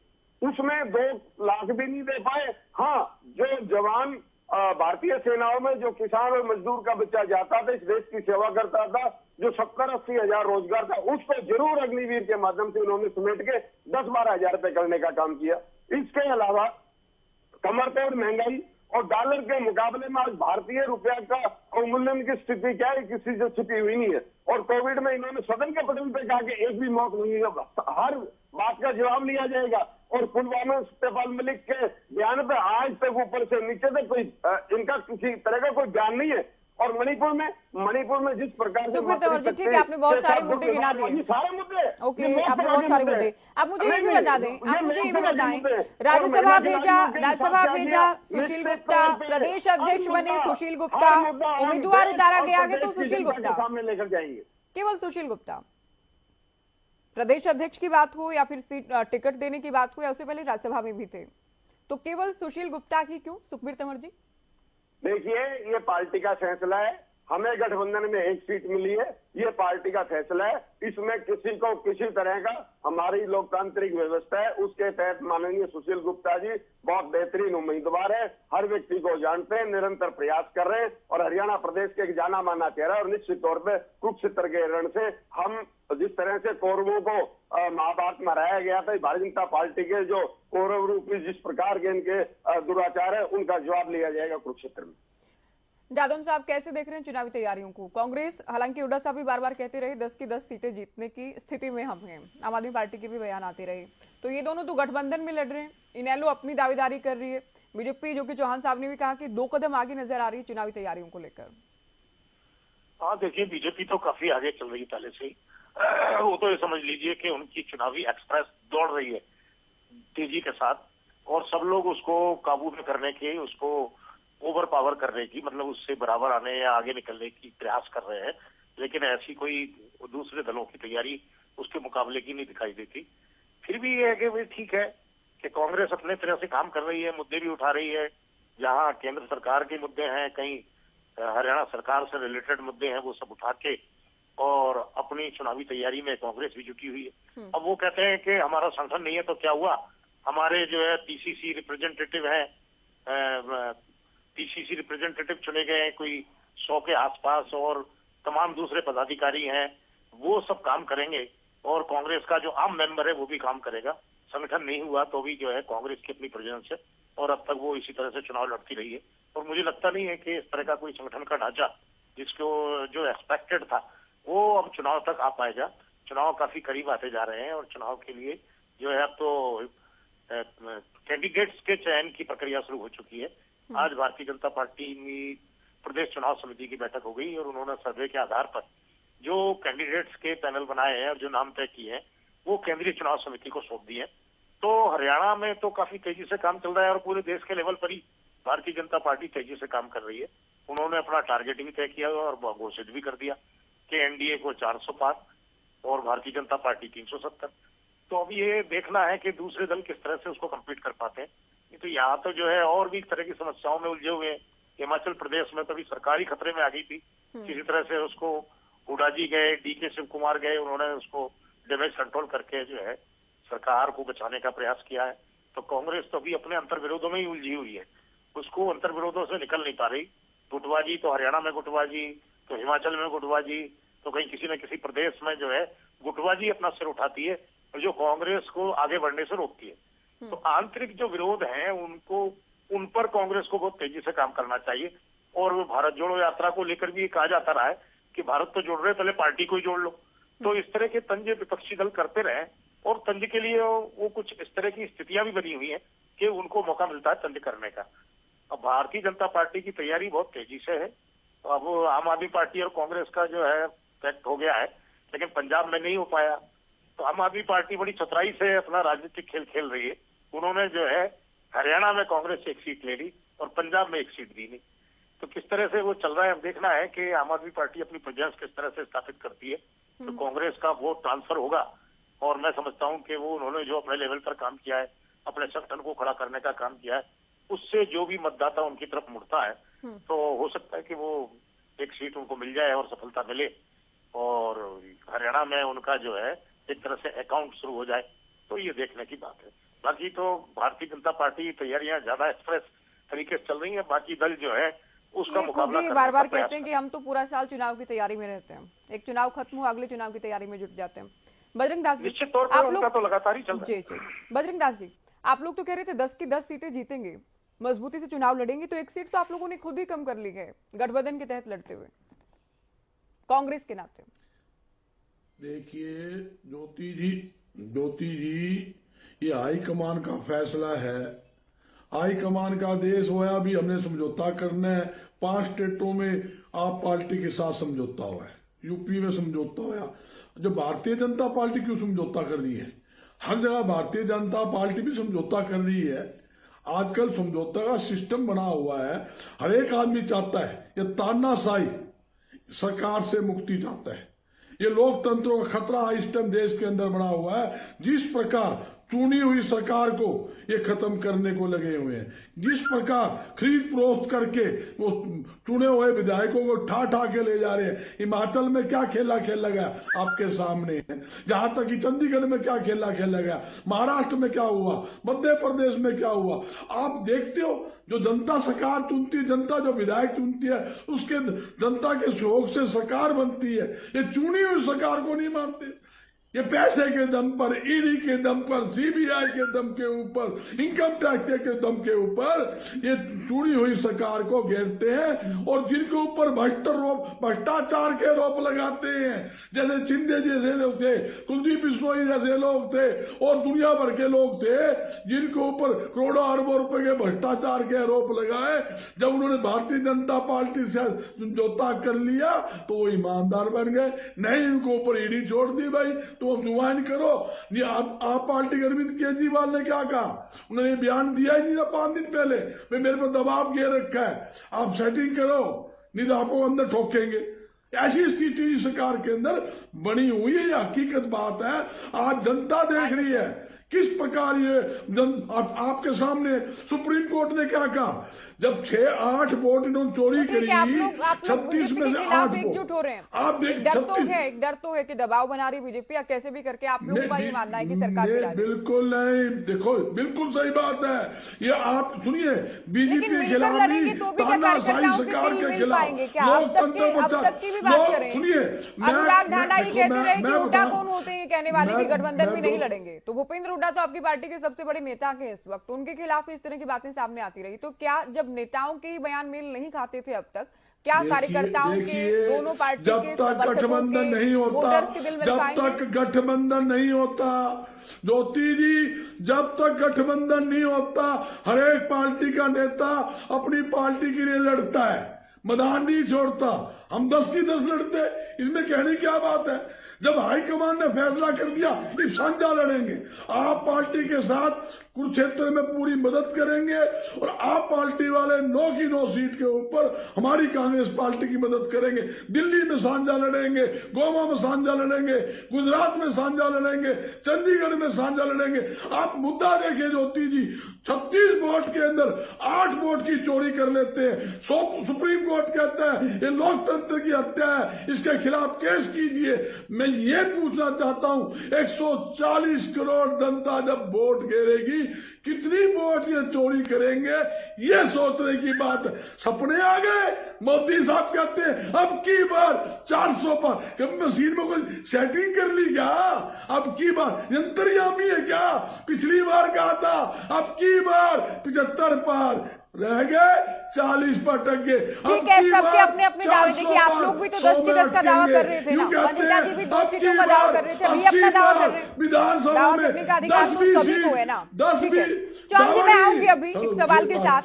उसमें 2 लाख भी नहीं दे पाए। हाँ, जो जवान भारतीय सेनाओं में जो किसान और मजदूर का बच्चा जाता था, इस देश की सेवा करता था, जो 70-80 हजार रोजगार था, उसको जरूर अग्निवीर के माध्यम से उन्होंने समेट के 10-12 हजार रुपए करने का काम किया। इसके अलावा कमर तोड़ महंगाई और डॉलर के मुकाबले में आज भारतीय रुपया का अवमूल्यन की स्थिति क्या है, किसी से छिपी हुई नहीं है। और कोविड में इन्होंने सदन के पटल पे कहा कि एक भी मौत नहीं है, हर बात का जवाब लिया जाएगा। और पुलवामा सत्यपाल मलिक के बयान पे आज तक ऊपर से नीचे तक कोई इनका किसी तरह का कोई बयान नहीं है। और मणिपुर में जिस प्रकार से ठीक है, आपने बहुत सारे मुद्दे गिना दिए, सारे मुद्दे, ओके, आपने बहुत सारे मुद्दे। आप मुझे ये भी बता दें, आप मुझे ये भी बताएं, राज्यसभा भेजा सुशील गुप्ता, प्रदेश अध्यक्ष बने सुशील गुप्ता, उम्मीदवार उतारा गया है तो सुशील गुप्ता सामने लेकर जाएंगे, केवल सुशील गुप्ता। प्रदेश अध्यक्ष की बात हो या फिर सीट टिकट देने की बात हो, या उससे पहले राज्यसभा में भी थे, तो केवल सुशील गुप्ता की क्यों, सुखबीर तंवर जी? देखिए, ये पार्टी का फैसला है, हमें गठबंधन में 1 सीट मिली है, ये पार्टी का फैसला है। इसमें किसी को किसी तरह का, हमारी लोकतांत्रिक व्यवस्था है, उसके तहत माननीय सुशील गुप्ता जी बहुत बेहतरीन उम्मीदवार है, हर व्यक्ति को जानते हैं, निरंतर प्रयास कर रहे हैं और हरियाणा प्रदेश के एक जाना माना चेहरा। और निश्चित तौर पर कुरुक्षेत्र के रण से हम जिस तरह से कौरवों को महाभारत में हराया गया था, भारतीय जनता पार्टी के जो कौरव रूपी जिस प्रकार के इनके दुराचार है, उनका जवाब लिया जाएगा कुरुक्षेत्र में। जादव साहब, कैसे देख रहे हैं चुनावी तैयारियों को? कांग्रेस, हालांकि हुड्डा साहब भी बार बार कहते रहे 10 की 10 सीटें जीतने की स्थिति में हम हैं, आम आदमी पार्टी के भी बयान आते रहे, तो ये दोनों तो गठबंधन में लड़ रहे हैं, इनेलो अपनी दावेदारी कर रही है, बीजेपी जो कि चौहान साहब ने भी कहा कि 2 कदम आगे नजर आ रही है चुनावी तैयारियों को लेकर। हाँ, देखिए, बीजेपी तो काफी आगे चल रही है पहले से ही। वो तो ये समझ लीजिए कि उनकी चुनावी एक्सप्रेस दौड़ रही है तेजी के साथ, और सब लोग उसको काबू में करने के, उसको ओवर पावर करने की, मतलब उससे बराबर आने या आगे निकलने की प्रयास कर रहे हैं। लेकिन ऐसी कोई दूसरे दलों की तैयारी उसके मुकाबले की नहीं दिखाई देती। फिर भी ये है कि भाई ठीक है कि कांग्रेस अपने तरह से काम कर रही है, मुद्दे भी उठा रही है, जहां केंद्र सरकार के मुद्दे हैं, कहीं हरियाणा सरकार से रिलेटेड मुद्दे हैं, वो सब उठा के और अपनी चुनावी तैयारी में कांग्रेस भी जुटी हुई है। अब वो कहते हैं कि हमारा संगठन नहीं है तो क्या हुआ, हमारे जो है पीसीसी रिप्रेजेंटेटिव है, पीसीसी रिप्रेजेंटेटिव चुने गए हैं कोई 100 के आसपास, और तमाम दूसरे पदाधिकारी हैं, वो सब काम करेंगे और कांग्रेस का जो आम मेंबर है वो भी काम करेगा। संगठन नहीं हुआ तो भी जो है कांग्रेस की अपनी प्रेजेंस है, और अब तक वो इसी तरह से चुनाव लड़ती रही है। और मुझे लगता नहीं है कि इस तरह का कोई संगठन का ढांचा जिसको जो एक्सपेक्टेड था वो अब चुनाव तक आ पाएगा। चुनाव काफी करीब आते जा रहे हैं और चुनाव के लिए जो है अब तो कैंडिडेट्स के चयन की प्रक्रिया शुरू हो चुकी है। आज भारतीय जनता पार्टी में प्रदेश चुनाव समिति की बैठक हो गई और उन्होंने सर्वे के आधार पर जो कैंडिडेट्स के पैनल बनाए हैं और जो नाम तय किए हैं वो केंद्रीय चुनाव समिति को सौंप दिए। तो हरियाणा में तो काफी तेजी से काम चल रहा है और पूरे देश के लेवल पर ही भारतीय जनता पार्टी तेजी से काम कर रही है। उन्होंने अपना टारगेट भी तय किया और घोषित भी कर दिया कि एनडीए को 400 पार और भारतीय जनता पार्टी 370। तो अब ये देखना है कि दूसरे दल किस तरह से उसको कंप्लीट कर पाते हैं। तो यहाँ तो जो है और भी तरह की समस्याओं में उलझे हुए हैं। हिमाचल प्रदेश में तभी सरकार ही खतरे में आ गई थी, किसी तरह से उसको हुड्डा जी गए, डीके शिव कुमार गए, उन्होंने उसको डैमेज कंट्रोल करके जो है सरकार को बचाने का प्रयास किया है। तो कांग्रेस तो अभी अपने अंतर्विरोधों में ही उलझी हुई है, उसको अंतर्विरोधों से निकल नहीं पा रही। गुटबाजी तो हरियाणा में गुटबाजी, तो हिमाचल में गुटबाजी, तो कहीं किसी न किसी प्रदेश में जो है गुटबाजी अपना सिर उठाती है और जो कांग्रेस को आगे बढ़ने से रोकती है। तो आंतरिक जो विरोध है उनको, उन पर कांग्रेस को बहुत तेजी से काम करना चाहिए। और वो भारत जोड़ो यात्रा को लेकर भी कहा जाता रहा है कि भारत तो जोड़ रहे, पहले पार्टी को ही जोड़ लो। तो इस तरह के तंज विपक्षी दल करते रहे और तंज के लिए वो कुछ इस तरह की स्थितियां भी बनी हुई हैं कि उनको मौका मिलता है तंज करने का। अब भारतीय जनता पार्टी की तैयारी बहुत तेजी से है। अब आम आदमी पार्टी और कांग्रेस का जो है पैक्ट हो गया है, लेकिन पंजाब में नहीं हो पाया। तो आम आदमी पार्टी बड़ी चतुराई से अपना राजनीतिक खेल खेल रही है। उन्होंने जो है हरियाणा में कांग्रेस से 1 सीट ले ली और पंजाब में 1 सीट दी नहीं। तो किस तरह से वो चल रहा है, अब देखना है कि आम आदमी पार्टी अपनी प्रेजेंस किस तरह से स्थापित करती है। तो कांग्रेस का वोट ट्रांसफर होगा। और मैं समझता हूं कि वो उन्होंने जो अपने लेवल पर काम किया है, अपने संगठन को खड़ा करने का काम किया है, उससे जो भी मतदाता उनकी तरफ मुड़ता है तो हो सकता है कि वो एक सीट उनको मिल जाए और सफलता मिले और हरियाणा में उनका जो है एक तरह से अकाउंट शुरू हो जाए। तो ये देखने की बात है। बाकी तो भारतीय जनता पार्टी की तैयारियां ज्यादा एक्सप्रेस तरीके से चल रही है। बाकी दल जो है उसका मुकाबला करने बार बार का कहते हैं कि हम तो पूरा साल चुनाव की तैयारी में रहते हैं, एक चुनाव खत्म हुआ अगले चुनाव की तैयारी में जुट जाते हैं। बजरंग दास जी, निश्चित तौर पर उनका तो लगातार ही चल रहा है। जी बजरंग दास जी, आप लोग तो कह रहे थे 10 की 10 सीटें जीतेंगे, मजबूती से चुनाव लड़ेंगे, तो एक सीट तो आप लोगों ने खुद ही कम कर ली है गठबंधन के तहत लड़ते हुए कांग्रेस के नाते। देखिए ज्योति जी, ये हाईकमान का फैसला है। हाईकमान का आदेश हुआ भी हमने समझौता करना है। 5 स्टेटों में आप पार्टी के साथ समझौता हुआ है, यूपी में समझौता हुआ। जो भारतीय जनता पार्टी क्यों समझौता कर रही है? हर जगह भारतीय जनता पार्टी भी समझौता कर रही है। आजकल समझौता का सिस्टम बना हुआ है। हर एक आदमी चाहता है, ये तानाशाही सरकार से मुक्ति चाहता है। ये लोकतंत्र का खतरा इस टाइम देश के अंदर बना हुआ है। जिस प्रकार चुनी हुई सरकार को ये खत्म करने को लगे हुए हैं, जिस प्रकार खरीद फरोख्त करके वो चुने हुए विधायकों को ठा के ले जा रहे हैं। हिमाचल में क्या खेला खेला गया आपके सामने है, जहां तक कि चंडीगढ़ में क्या खेला खेला गया, महाराष्ट्र में क्या हुआ, मध्य प्रदेश में क्या हुआ। आप देखते हो जो जनता सरकार चुनती है, जनता जो विधायक चुनती है, उसके जनता के सहयोग से सरकार बनती है। ये चुनी हुई सरकार को नहीं मानते। ये पैसे के दम पर, ईडी के दम पर, सीबीआई के दम के ऊपर, इनकम टैक्स के दम के ऊपर ये चुनी हुई सरकार को घेरते हैं और जिनके ऊपर भ्रष्टाचार के आरोप लगाते हैं, जैसे शिंदे जैसे लोग थे, कुलदीप बिश्नोई जैसे लोग थे और दुनिया भर के लोग थे जिनके ऊपर करोड़ों अरबों रुपए के भ्रष्टाचार के आरोप लगाए। जब उन्होंने भारतीय जनता पार्टी से समझौता कर लिया तो वो ईमानदार बन गए। नहीं, उनके ऊपर ईडी छोड़ दी भाई, तो आप ज्वाइन करो। नहीं, आप पार्टी के अरविंद केजरीवाल ने क्या कहा? उन्होंने बयान दिया ही नहीं था 5 दिन पहले, भाई मेरे पर दबाव घेर रखा है, आप सेटिंग करो नहीं तो आपको अंदर ठोकेंगे। ऐसी स्थिति सरकार के अंदर बनी हुई है। यह हकीकत बात है। आज जनता देख रही है किस प्रकार ये आपके सामने सुप्रीम कोर्ट ने क्या कहा। जब 6-8 वोट इन्होंने चोरी करी, 36 में से 8 एकजुट हो रहे हैं। आप देख, एक डर तो है कि दबाव बना रही बीजेपी, या कैसे भी करके आप लोगों का ये मानना है कि सरकार गिरा देगी। बिल्कुल नहीं, देखो बिल्कुल सही बात है। ये आप सुनिए, बीजेपी के खिलाफ नहीं, तानाशाही सरकार के खिलाफ लोकतंत्र बचा। सुनिए, अनुराग ढांडा ही कहते रहे कि हुड्डा कौन होते हैं कहने वाले कि गठबंधन भी नहीं लड़ेंगे, तो भूपेंद्र हुड्डा तो आपकी पार्टी के सबसे बड़े नेता के इस वक्त, उनके खिलाफ इस तरह की बातें सामने आती रही। तो क्या जब नेताओं के ही बयान मेल नहीं खाते थे अब तक, क्या कार्यकर्ताओं के, दोनों पार्टी के, जब तक गठबंधन नहीं होता, जब तक गठबंधन नहीं होता, ज्योति जी, जब तक गठबंधन नहीं होता, हर एक पार्टी का नेता अपनी पार्टी के लिए लड़ता है, मैदान नहीं छोड़ता। हम 10 की 10 लड़ते, इसमें कहने की क्या बात है? जब हाईकमान ने फैसला कर दिया कि साझा लड़ेंगे, आप पार्टी के साथ कुरुक्षेत्र में पूरी मदद करेंगे और आप पार्टी वाले 9 की 9 सीट के ऊपर हमारी कांग्रेस पार्टी की मदद करेंगे। दिल्ली में साझा लड़ेंगे, गोवा में साझा लड़ेंगे, गुजरात में साझा लड़ेंगे, चंडीगढ़ में साझा लड़ेंगे। आप मुद्दा देखिए ज्योति जी, 36 वोट के अंदर 8 वोट की चोरी कर लेते हैं। सुप्रीम कोर्ट कहता है ये लोकतंत्र की हत्या है, इसके खिलाफ केस कीजिए। मैं ये पूछना चाहता हूं, 140 करोड़ जनता जब वोट गिरेगी, कितनी वोट ये चोरी करेंगे, ये सोचने की बात है। सपने आ गए। मोदी साहब कहते हैं अब की बार 400 पर, कभी मशीन में कोई सेटिंग कर ली क्या? अब की बार यंत्रयामी है क्या? पिछली बार कहा था अब की बार 75 पर, रह गए 40 पर टक गए। ठीक है, सबके अपने अपने दावे। देखिए आप लोग भी तो 10 की 10 का दावा कर रहे थे ना, वनिता जी भी 2 सीटों का दावा कर रहे थे, अभी अपना दावा कर रहे हैं। विधानसभा में अधिकार तो सभी को है ना। ठीक है, चौहान जी मैं आऊंगी अभी एक सवाल के साथ।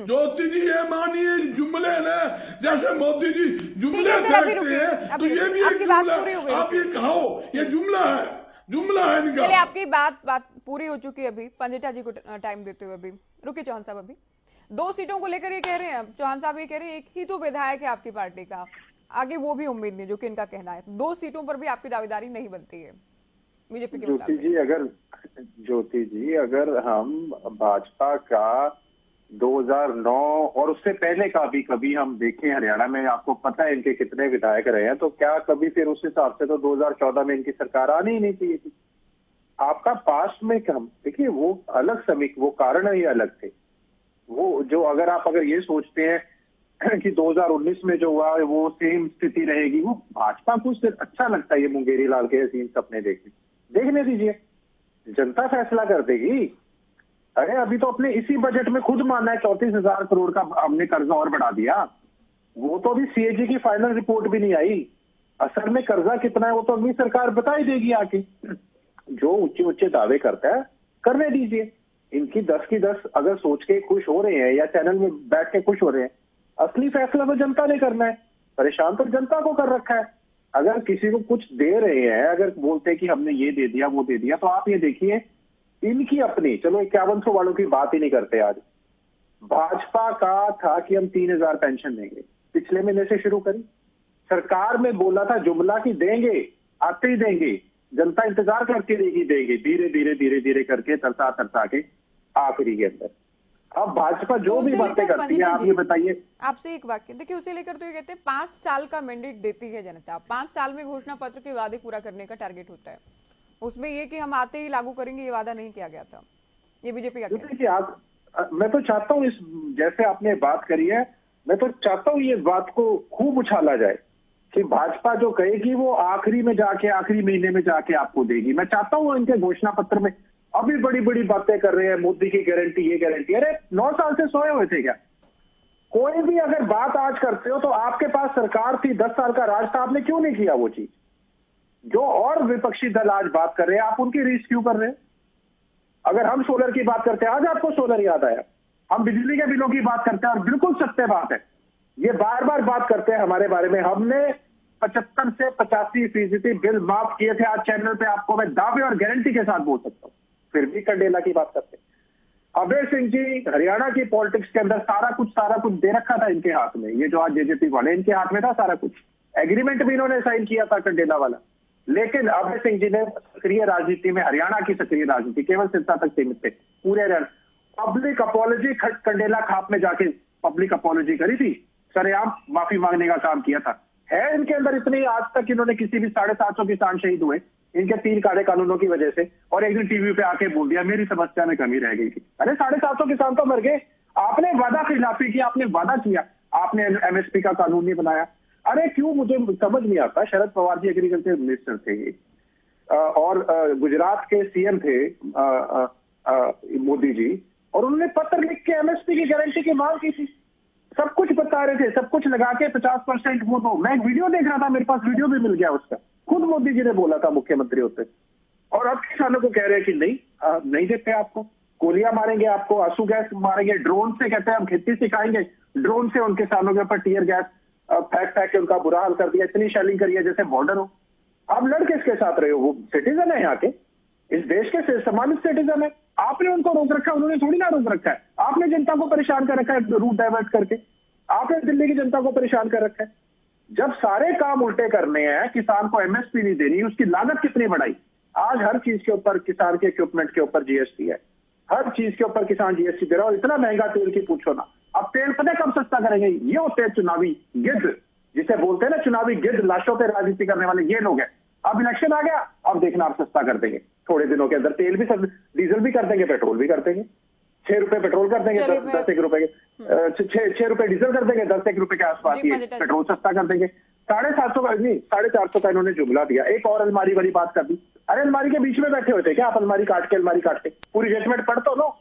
ज्योति जी ये मानिए जुमले न, जैसे मोदी जी जुमले फेंकते हैं तो ये भी एक जुमला। आप ये कहो ये जुमला है, जुमला है इनका। चलिए आपकी बात पूरी हो चुकी है। अभी पंडिता जी को टाइम देते हुए अभी रुकिए चौहान साहब, अभी 2 सीटों को लेकर ये कह रहे हैं, चौहान साहब ये कह रहे हैं एक ही तो विधायक है आपकी पार्टी का, आगे वो भी उम्मीद नहीं, जो कि इनका कहना है। 2 सीटों पर भी आपकी दावेदारी नहीं बनती है बीजेपी के ज्योति मुताबिक। जी, अगर हम भाजपा का 2009 और उससे पहले का भी कभी हम देखें, हरियाणा में आपको पता है इनके कितने विधायक रहे हैं, तो क्या कभी फिर उस हिसाब से तो 2014 में इनकी सरकार आनी ही नहीं चाहिए थी। आपका पास्ट में कम देखिए, वो अलग समीक, वो कारण ही अलग थे। वो जो अगर ये सोचते हैं कि 2019 में जो हुआ वो सेम स्थिति रहेगी, वो भाजपा को सिर्फ अच्छा लगता है ये मुंगेरी लाल के हसीन सपने देखने दीजिए, जनता फैसला कर देगी। अरे अभी तो अपने इसी बजट में खुद मानना है 34,000 करोड़ का हमने कर्जा और बढ़ा दिया। वो तो अभी सीएजी की फाइनल रिपोर्ट भी नहीं आई। असल में कर्जा कितना है वो तो अगली सरकार बता ही देगी आके। जो ऊंचे दावे करता है करने दीजिए। इनकी 10 की 10 अगर सोच के खुश हो रहे हैं या चैनल में बैठ के खुश हो रहे हैं, असली फैसला तो जनता ने करना है। परेशान तो जनता को कर रखा है। अगर किसी को कुछ दे रहे हैं, अगर बोलते हैं कि हमने ये दे दिया वो दे दिया, तो आप ये देखिए इनकी अपनी, चलो 5100 वालों की बात ही नहीं करते, आज भाजपा का था कि हम 3000 पेंशन देंगे, पिछले महीने से शुरू करी। सरकार में बोला था जुमला की देंगे, आते ही देंगे, जनता इंतजार करके देगी, धीरे धीरे करके तरसा के आखिरी के अंदर। अब भाजपा जो भी बातें करती है, आप ये बताइए। आपसे एक वाक्य देखिए, उसे लेकर तो ये कहते हैं 5 साल का मैंडेट देती है जनता, 5 साल में घोषणा पत्र के वादे पूरा करने का टारगेट होता है। उसमें ये कि हम आते ही लागू करेंगे, ये वादा नहीं किया गया था। ये बीजेपी का कहना है। मैं तो चाहता हूँ, इस जैसे आपने बात करी है, मैं तो चाहता हूँ ये बात को खूब उछाला जाए कि भाजपा जो कहेगी वो आखिरी महीने में जाके आपको देगी। मैं चाहता हूँ इनके घोषणा पत्र में अभी बड़ी बड़ी बातें कर रहे हैं, मोदी की गारंटी, ये गारंटी। अरे 9 साल से सोए हुए थे क्या? कोई भी अगर बात आज करते हो तो आपके पास सरकार थी, 10 साल का राज था, आपने क्यों नहीं किया वो चीज? जो और विपक्षी दल आज बात कर रहे हैं, आप उनकी रीस क्यों कर रहे हैं? अगर हम सोलर की बात करते हैं, आज आपको सोलर याद आया। हम बिजली के बिलों की बात करते हैं और बिल्कुल सत्य बात है, ये बार बार बात करते हैं हमारे बारे में। हमने 75 से 85% बिल माफ किए थे। आज चैनल पे आपको मैं दावे और गारंटी के साथ बोल सकता हूं, फिर भी कंडेला की बात करते हैं। अभय सिंह जी हरियाणा की पॉलिटिक्स के अंदर सारा कुछ दे रखा था इनके हाथ में। ये जो आज जेजेपी वाले, इनके हाथ में था सारा कुछ। एग्रीमेंट भी इन्होंने साइन किया था कंडेला वाला। लेकिन अभय सिंह जी ने सक्रिय राजनीति में, हरियाणा की सक्रिय राजनीति केवल सिरसा तक सीमित थे। पूरे पब्लिक अपॉलॉजी कंडेला खाप में जाके पब्लिक अपॉलॉजी करी थी, सरेआम माफी मांगने का काम किया था। है इनके अंदर इतनी, आज तक इन्होंने किसी भी 750 किसान शहीद हुए इनके 3 काले कानूनों की वजह से, और एक दिन टीवी पे आके बोल दिया मेरी समस्या में कमी रह गई थी। अरे 750 किसान तो मर गए। आपने वादा खिलाफी की, आपने वादा किया, आपने एमएसपी का कानून नहीं बनाया। अरे क्यों, मुझे समझ नहीं आता। शरद पवार जी एग्रीकल्चर मिनिस्टर थे और गुजरात के सीएम थे मोदी जी, और उन्होंने पत्र लिख के एमएसपी की गारंटी की मांग की थी। सब कुछ बता रहे थे, सब कुछ लगा के 50% वो दो। मैं एक वीडियो देख रहा था, मेरे पास वीडियो भी मिल गया उसका, खुद मोदी जी ने बोला था मुख्यमंत्री होते। और अब किसानों को कह रहे हैं कि नहीं देते आपको, गोलियां मारेंगे आपको, आंसू गैस मारेंगे, ड्रोन से कहते हैं हम खेती सिखाएंगे, ड्रोन से उन किसानों के ऊपर टीयर गैस फेंक के उनका बुरा हाल कर दिया, इतनी शेलिंग करी है जैसे बॉर्डर हो। आप लड़ किसके साथ रहे हो? वो सिटीजन है यहाँ के, इस देश के सम्मानित सिटीजन है। आपने उनको रोक रखा है, उन्होंने थोड़ी ना रोक रखा है। आपने जनता को परेशान कर रखा है रूट डाइवर्ट करके, आपने दिल्ली की जनता को परेशान कर रखा है। जब सारे काम उल्टे करने हैं, किसान को एमएसपी नहीं देनी, उसकी लागत कितनी बढ़ाई। आज हर चीज के ऊपर, किसान के इक्विपमेंट के ऊपर जीएसटी है, हर चीज के ऊपर किसान जीएसटी दे रहा है। और इतना महंगा तेल की पूछो ना। अब तेल पता है कब सस्ता करेंगे? ये होते हैं चुनावी गिद्ध, जिसे बोलते हैं ना चुनावी गिद्ध, लाशों पे राजनीति करने वाले ये लोग हैं। अब इलेक्शन आ गया, अब देखना आप सस्ता कर देंगे थोड़े दिनों के अंदर। तेल भी, डीजल भी कर देंगे, पेट्रोल भी कर देंगे। 6 रुपए पेट्रोल कर देंगे, 10 रुपए के 6 रुपए डीजल कर देंगे, 10 रुपए के आसपास ये पेट्रोल सस्ता कर देंगे। 750 का नहीं, 450 का इन्होंने जुमला दिया। एक और अलमारी वाली बात कर दी। अरे अलमारी के बीच में बैठे हुए थे क्या आप? अलमारी काट के पूरी जजमेंट पढ़ तो लो।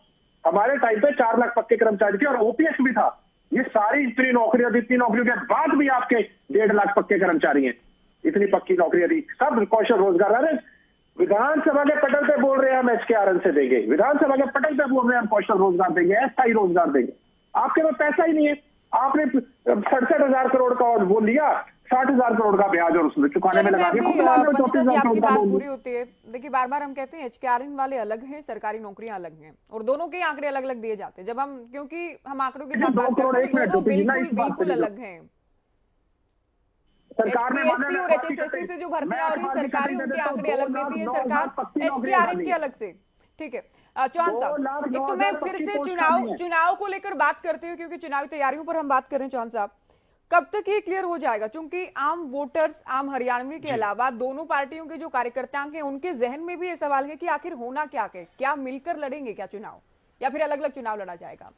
हमारे टाइम पे 4 लाख पक्के कर्मचारी थे और ओपीएस भी था। ये सारी इतनी नौकरियां के बाद भी आपके 1.5 लाख पक्के कर्मचारी हैं। इतनी पक्की नौकरियां दी, सब कौशल रोजगार। अरे विधानसभा के पटल पे बोल रहे हैं हम HKRN से देंगे, विधानसभा के पटल पे बोल रहे हैं हम कौशल रोजगार देंगे, अस्थायी रोजगार देंगे। आपके पास पैसा ही नहीं है। आपने 67,000 करोड़ का और वो लिया, 60,000 करोड़ का ब्याज और उसमें चुकाने में लगा दिया। आपकी बात पूरी होती है। देखिए बार बार हम कहते हैं HKRN वाले अलग हैं, सरकारी नौकरियां अलग हैं, और दोनों के आंकड़े अलग अलग दिए जाते हैं। जब हम, क्योंकि हम आंकड़ों के साथ बात करते हैं, बिल्कुल अलग हैं। सरकार ने HPSC और HSSC से जो भर्तियां हो रही है सरकारी, उनके आंकड़े अलग देती है सरकार, HTRN के अलग से। ठीक है चौहान साहब, एक तो मैं फिर से चुनाव को लेकर बात करती हूँ, क्योंकि चुनावी तैयारियों पर हम बात कर रहे हैं। चौहान साहब, कब तक ये क्लियर हो जाएगा? क्योंकि आम वोटर्स, आम हरियाणवी के अलावा दोनों पार्टियों के जो कार्यकर्ता हैं उनके जहन में भी ये सवाल है कि आखिर होना क्या है, क्या मिलकर लड़ेंगे क्या चुनाव, या फिर अलग अलग चुनाव लड़ा जाएगा?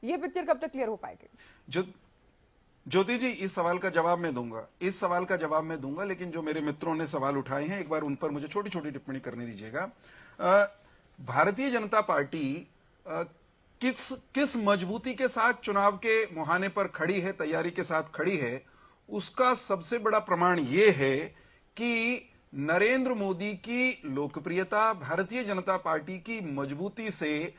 ये पिक्चर कब तक क्लियर हो पाएगी? ज्योति जी, इस सवाल का जवाब मैं दूंगा, लेकिन जो मेरे मित्रों ने सवाल उठाए हैं एक बार उन पर मुझे छोटी छोटी टिप्पणी करने दीजिएगा। भारतीय जनता पार्टी किस मजबूती के साथ चुनाव के मुहाने पर खड़ी है, तैयारी के साथ खड़ी है, उसका सबसे बड़ा प्रमाण यह है कि नरेंद्र मोदी की लोकप्रियता, भारतीय जनता पार्टी की मजबूती से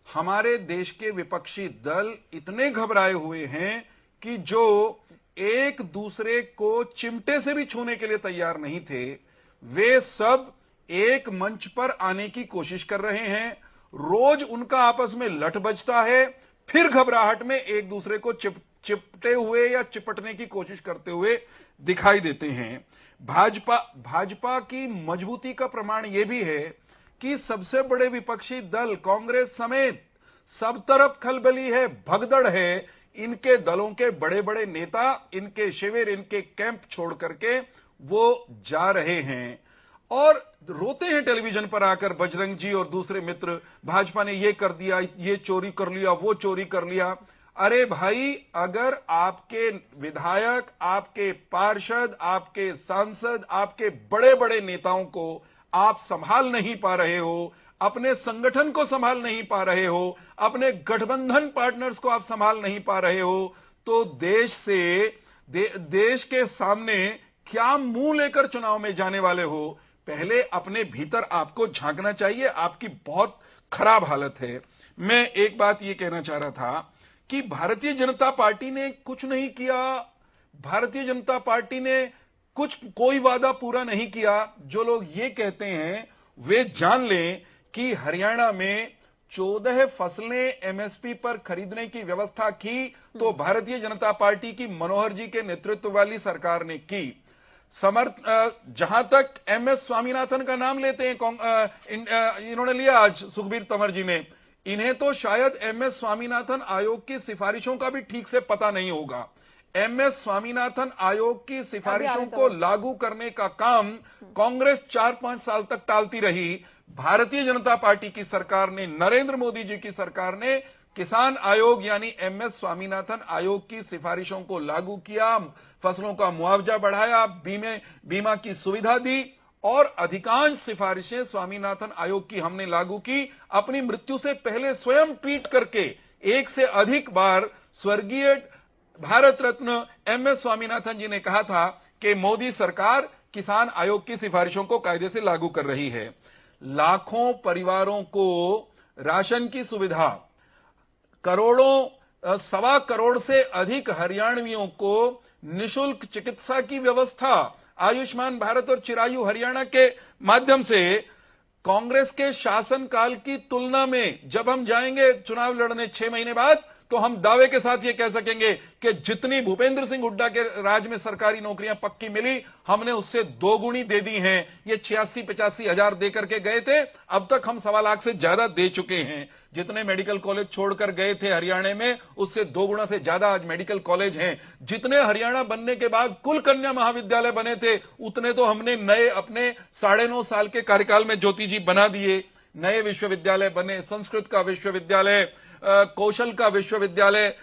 हमारे देश के विपक्षी दल इतने घबराए हुए हैं कि जो एक दूसरे को चिमटे से भी छूने के लिए तैयार नहीं थे, वे सब एक मंच पर आने की कोशिश कर रहे हैं। रोज उनका आपस में लठ बजता है, फिर घबराहट में एक दूसरे को चिपटे हुए या चिपटने की कोशिश करते हुए दिखाई देते हैं। भाजपा की मजबूती का प्रमाण यह भी है कि सबसे बड़े विपक्षी दल कांग्रेस समेत सब तरफ खलबली है, भगदड़ है। इनके दलों के बड़े बड़े नेता इनके शिविर, इनके कैंप छोड़ करके वो जा रहे हैं और रोते हैं टेलीविजन पर आकर, बजरंग जी और दूसरे मित्र, भाजपा ने ये कर दिया, ये चोरी कर लिया, वो चोरी कर लिया। अरे भाई, अगर आपके विधायक, आपके पार्षद, आपके सांसद, आपके बड़े बड़े नेताओं को आप संभाल नहीं पा रहे हो, अपने संगठन को संभाल नहीं पा रहे हो, अपने गठबंधन पार्टनर्स को आप संभाल नहीं पा रहे हो, तो देश के सामने क्या मुंह लेकर चुनाव में जाने वाले हो? पहले अपने भीतर आपको झांकना चाहिए। आपकी बहुत खराब हालत है। मैं एक बात यह कहना चाह रहा था कि भारतीय जनता पार्टी ने कुछ नहीं किया, भारतीय जनता पार्टी ने कोई वादा पूरा नहीं किया। जो लोग ये कहते हैं वे जान लें कि हरियाणा में 14 फसलें एमएसपी पर खरीदने की व्यवस्था की तो भारतीय जनता पार्टी की मनोहर जी के नेतृत्व वाली सरकार ने की। जहां तक एमएस स्वामीनाथन का नाम लेते हैं, इन्होंने लिया आज सुखबीर तंवर जी ने, इन्हें तो शायद एमएस स्वामीनाथन आयोग की सिफारिशों का भी ठीक से पता नहीं होगा। एमएस स्वामीनाथन आयोग की सिफारिशों को लागू करने का काम कांग्रेस 4-5 साल तक टालती रही। भारतीय जनता पार्टी की सरकार ने, नरेंद्र मोदी जी की सरकार ने किसान आयोग यानी एमएस स्वामीनाथन आयोग की सिफारिशों को लागू किया, फसलों का मुआवजा बढ़ाया, बीमा की सुविधा दी और अधिकांश सिफारिशें स्वामीनाथन आयोग की हमने लागू की। अपनी मृत्यु से पहले स्वयं ट्वीट करके 1 से अधिक बार स्वर्गीय भारत रत्न एमएस स्वामीनाथन जी ने कहा था कि मोदी सरकार किसान आयोग की सिफारिशों को कायदे से लागू कर रही है। लाखों परिवारों को राशन की सुविधा, सवा करोड़ से अधिक हरियाणवियों को निशुल्क चिकित्सा की व्यवस्था, आयुष्मान भारत और चिरायु हरियाणा के माध्यम से कांग्रेस के शासनकाल की तुलना में जब हम जाएंगे चुनाव लड़ने 6 महीने बाद, तो हम दावे के साथ ये कह सकेंगे कि जितनी भूपेंद्र सिंह हुड्डा के राज में सरकारी नौकरियां पक्की मिली, हमने उससे 2 गुनी दे दी हैं। ये 86-85 हजार देकर के गए थे, अब तक हम 1.25 लाख से ज्यादा दे चुके हैं। जितने मेडिकल कॉलेज छोड़कर गए थे हरियाणा में, उससे 2 गुना से ज्यादा आज मेडिकल कॉलेज हैं। जितने हरियाणा बनने के बाद कुल कन्या महाविद्यालय बने थे, उतने तो हमने नए अपने 9.5 साल के कार्यकाल में ज्योति जी बना दिए। नए विश्वविद्यालय बने, संस्कृत का विश्वविद्यालय, कौशल का विश्वविद्यालय,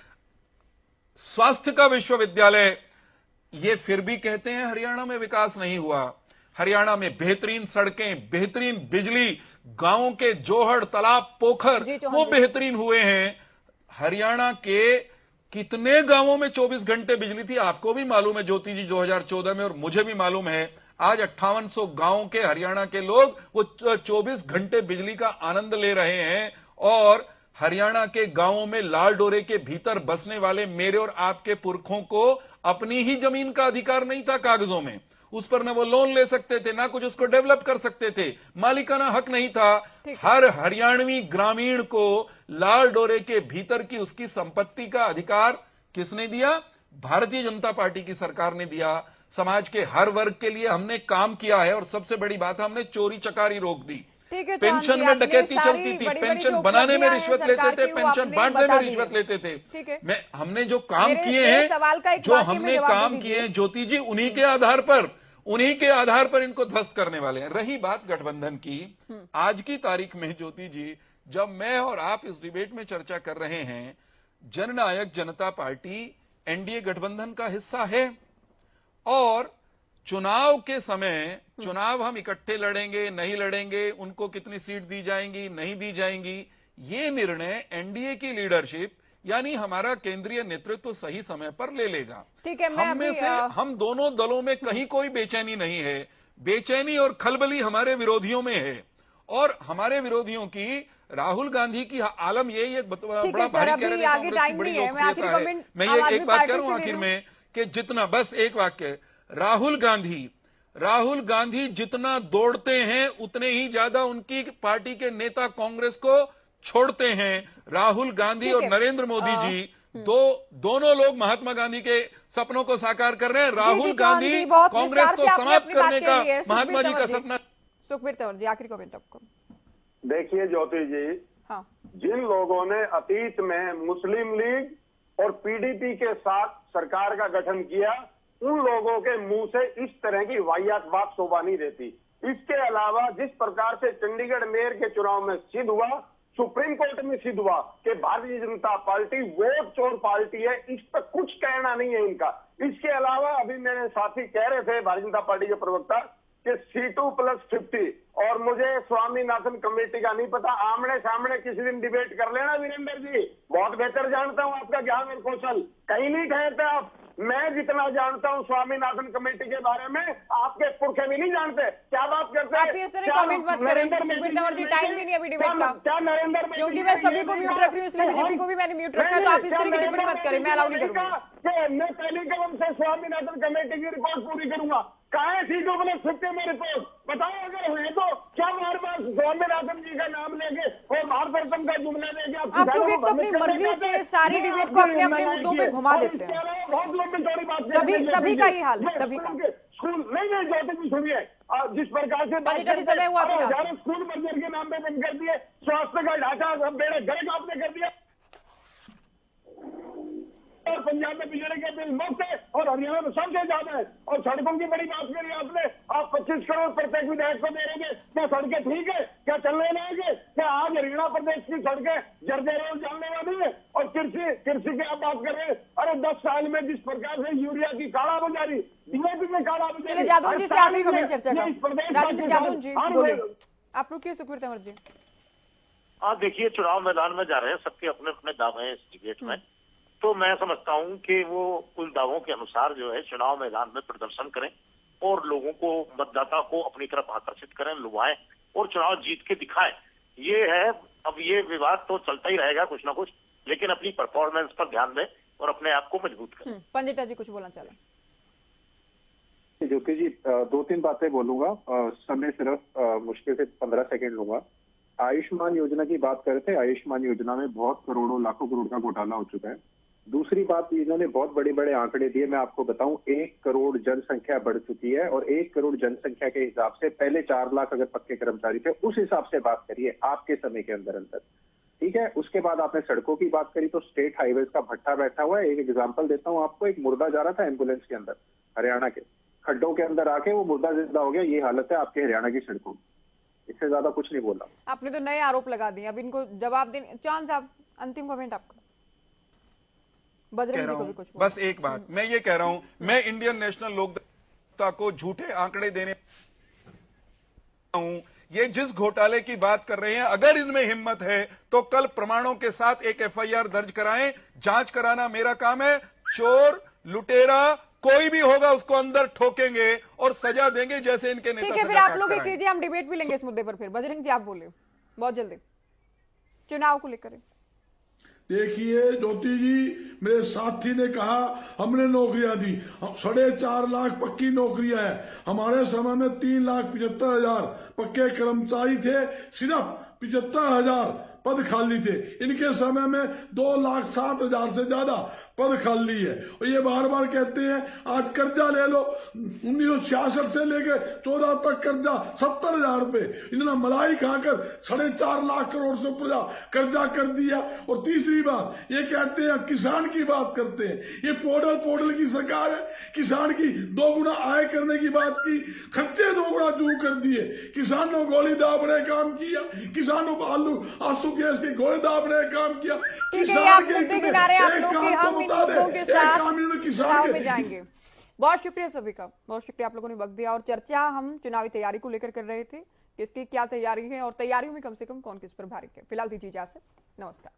स्वास्थ्य का विश्वविद्यालय। ये फिर भी कहते हैं हरियाणा में विकास नहीं हुआ। हरियाणा में बेहतरीन सड़कें, बेहतरीन बिजली, गांवों के जोहड़, तालाब, पोखर वो बेहतरीन हुए हैं। हरियाणा के कितने गांवों में 24 घंटे बिजली थी आपको भी मालूम है ज्योति जी, 2014 में, और मुझे भी मालूम है। आज 5800 गांवों के हरियाणा के लोग वो 24 घंटे बिजली का आनंद ले रहे हैं। और हरियाणा के गांवों में लाल डोरे के भीतर बसने वाले मेरे और आपके पुरखों को अपनी ही जमीन का अधिकार नहीं था कागजों में, उस पर न वो लोन ले सकते थे, ना कुछ उसको डेवलप कर सकते थे, मालिकाना हक नहीं था। हर हरियाणवी ग्रामीण को लाल डोरे के भीतर की उसकी संपत्ति का अधिकार किसने दिया? भारतीय जनता पार्टी की सरकार ने दिया। समाज के हर वर्ग के लिए हमने काम किया है और सबसे बड़ी बात है, हमने चोरी चकारी रोक दी। ठीक है, पेंशन में डकैती चलती थी, पेंशन बनाने में रिश्वत लेते थे, पेंशन बांटने में रिश्वत लेते थे। ठीक है, हमने जो काम किए हैं, जो हमने काम किए हैं ज्योति जी, उन्हीं के आधार पर इनको ध्वस्त करने वाले हैं। रही बात गठबंधन की, आज की तारीख में ज्योति जी, जब मैं और आप इस डिबेट में चर्चा कर रहे हैं, जननायक जनता पार्टी एनडीए गठबंधन का हिस्सा है और चुनाव के समय चुनाव हम इकट्ठे लड़ेंगे नहीं लड़ेंगे, उनको कितनी सीट दी जाएंगी नहीं दी जाएंगी, ये निर्णय एनडीए की लीडरशिप यानी हमारा केंद्रीय नेतृत्व सही समय पर ले लेगा। ठीक है, हम में से हम दोनों दलों में कहीं कोई बेचैनी नहीं है। बेचैनी और खलबली हमारे विरोधियों में है और हमारे विरोधियों की राहुल गांधी की आलम यही एक बड़ा भारी कह रहे थे कांग्रेस की बड़ी लोकप्रियता है। मैं ये एक बात करूं आखिर में कि जितना, बस एक वाक्य, राहुल गांधी जितना दौड़ते हैं उतने ही ज्यादा उनकी पार्टी के नेता कांग्रेस को छोड़ते हैं। राहुल गांधी और नरेंद्र मोदी जी दोनों लोग महात्मा गांधी के सपनों को साकार कर रहे हैं। राहुल गांधी कांग्रेस को समाप्त करने का महात्मा जी का सपना। सुखबीर तंवर जी, आखिरी कमेंट आपको। देखिए ज्योति जी, हाँ, जिन लोगों ने अतीत में मुस्लिम लीग और पीडीपी के साथ सरकार का गठन किया, उन लोगों के मुंह से इस तरह की वाहियात बात शोभा नहीं देती। इसके अलावा जिस प्रकार से चंडीगढ़ मेयर के चुनाव में सिद्ध हुआ, सुप्रीम कोर्ट में सिद्ध हुआ कि भारतीय जनता पार्टी वोट चोर पार्टी है, इस पर कुछ कहना नहीं है इनका। इसके अलावा अभी मेरे साथी कह रहे थे भारतीय जनता पार्टी के प्रवक्ता कि C2+50 और मुझे स्वामीनाथन कमेटी का नहीं पता, आमने सामने किसी दिन डिबेट कर लेना वीरेंद्र जी, बहुत बेहतर जानता हूं आपका ज्ञान और कौशल, कहीं नहीं ठहरते आप। मैं जितना जानता हूं स्वामीनाथन कमेटी के बारे में, आपके पुरखे भी नहीं जानते। क्या बात करते हैं? आप इस तरह कमेंट मत करें सुखबीर तंवर जी, टाइम भी नहीं अभी डिबेट का। क्या नरेंद्र मोदी, क्योंकि मैं सभी को म्यूट रख रही हूँ, इसलिए बीजेपी को भी मैंने म्यूट रखा है, तो आप इस तरह की टिप्पणी मत करें, मैं अलाउ नहीं करूंगा। मैं पहली कदम से स्वामीनाथन कमेटी की रिपोर्ट पूरी करूंगा। कहाँ है C2+50 में रिपोर्ट? बताओ अगर है तो। क्या बार बार स्वामीनाथन जी का नाम लेके और भारत रत्न का जुमला लेके आप लोग एक तो अपनी मर्जी से सारी डिबेट को अपने अपने मुद्दों पे घुमा देते हैं। बहुत लंबी चौड़ी बात सभी का ही हाल है, सभी का। स्कूल नहीं ज्योति जी सुनिए, जिस प्रकार से हजारों स्कूल मंदिर के नाम पे बंद कर दिए, स्वास्थ्य का ढांचा सब बेड़े गर्क आपने कर दिया, और पंजाब में बिजली के बिल मुफ्त है और हरियाणा में सबसे ज्यादा है। और सड़कों की बड़ी बात करी आपने, आप 25 करोड़ प्रत्येक विधायक को दे रहे। क्या सड़कें ठीक है? क्या चलने लायक? क्या आज हरियाणा प्रदेश की सड़कें जर्जर चलने वाली है? और कृषि की आप बात कर रहे हैं, अरे 10 साल में जिस प्रकार से यूरिया की कालाबाजारी, डीएपी में कालाबाजारी, जादव जी से आखिरी कमेंट चर्चा का। जादव जी बोलिए, आप रुकिए सुखबीर तंवर जी। हाँ देखिए, चुनाव मैदान में जा रहे हैं, सबके अपने अपने दावे हैं इस डिबेट में, तो मैं समझता हूं कि वो उन दावों के अनुसार जो है चुनाव मैदान में प्रदर्शन करें और लोगों को, मतदाता को अपनी तरफ आकर्षित करें, लुभाएं और चुनाव जीत के दिखाएं। ये है, अब ये विवाद तो चलता ही रहेगा कुछ ना कुछ, लेकिन अपनी परफॉर्मेंस पर ध्यान दें और अपने आप को मजबूत करें। पंडिता जी कुछ बोलना चाह रहे हैं? ज्योति जी, 2-3 बातें बोलूंगा, समय सिर्फ मुश्किल से 15 सेकेंड लूंगा। आयुष्मान योजना की बात कर रहे थे, आयुष्मान योजना में बहुत करोड़ों लाखों करोड़ का घोटाला हो चुका है। दूसरी बात, इन्होंने बहुत बड़े बड़े आंकड़े दिए, मैं आपको बताऊं, 1 करोड़ जनसंख्या बढ़ चुकी है और 1 करोड़ जनसंख्या के हिसाब से पहले 4 लाख अगर पक्के कर्मचारी थे, उस हिसाब से बात करिए आपके समय के अंदर, ठीक है। उसके बाद आपने सड़कों की बात करी तो स्टेट हाईवेज का भट्टा बैठा हुआ है। एक एग्जाम्पल देता हूँ आपको, एक मुर्दा जा रहा था एम्बुलेंस के अंदर, हरियाणा के खड्डों के अंदर आके वो मुर्दा जिंदा हो गया। ये हालत है आपके हरियाणा की सड़कों की। इससे ज्यादा कुछ नहीं बोला। आपने तो नए आरोप लगा दिए, अब इनको जवाब देने। चांद साहब, अंतिम कमेंट आपका। कह रहा हूं, बस एक बात मैं ये कह रहा हूं, मैं इंडियन नेशनल लोकदल को झूठे आंकड़े देने हूं। ये जिस घोटाले की बात कर रहे हैं, अगर इनमें हिम्मत है तो कल प्रमाणों के साथ एक FIR दर्ज कराएं। जांच कराना मेरा काम है। चोर, लुटेरा कोई भी होगा उसको अंदर ठोकेंगे और सजा देंगे, जैसे इनके नेता। ठीक है, फिर आप लोग ये कीजिए, हम डिबेट भी लेंगे इस मुद्दे पर। फिर बजरंग जी आप बोले बहुत जल्दी चुनाव को लेकर। देखिए ज्योति जी, मेरे साथी ने कहा हमने नौकरियां दी, 4.5 लाख पक्की नौकरियां हैं। हमारे समय में 3,75,000 पक्के कर्मचारी थे, सिर्फ 75,000 पद खाली थे। इनके समय में 2,07,000 से ज्यादा पद खाली है। और ये बार बार कहते हैं आज कर्जा ले लो, 1966 से लेके 14 तक कर्जा 70,000 रुपए, इन्होंने मलाई खाकर 4.5 लाख करोड़ से ऊपर कर्जा कर दिया। और तीसरी बात ये कहते हैं किसान की बात करते हैं, ये पोर्टल की सरकार है, किसान की 2 गुना आय करने की बात की, खर्चे 2 गुना जू कर दिए, किसानों गोली दाबने काम किया, किसानों को आंसू गैस की गोली दाबने काम किया। ठीक है, आप मुद्दे किनारे आप लोग कि हम इन मुद्दों के साथ चुनाव में जाएंगे। बहुत शुक्रिया सभी का, बहुत शुक्रिया आप लोगों ने वक्त दिया। और चर्चा हम चुनावी तैयारी को लेकर कर रहे थे, किसकी क्या तैयारी है और तैयारियों में कम से कम कौन किस पर भारी है। फिलहाल दीजिए इजाजत, नमस्कार।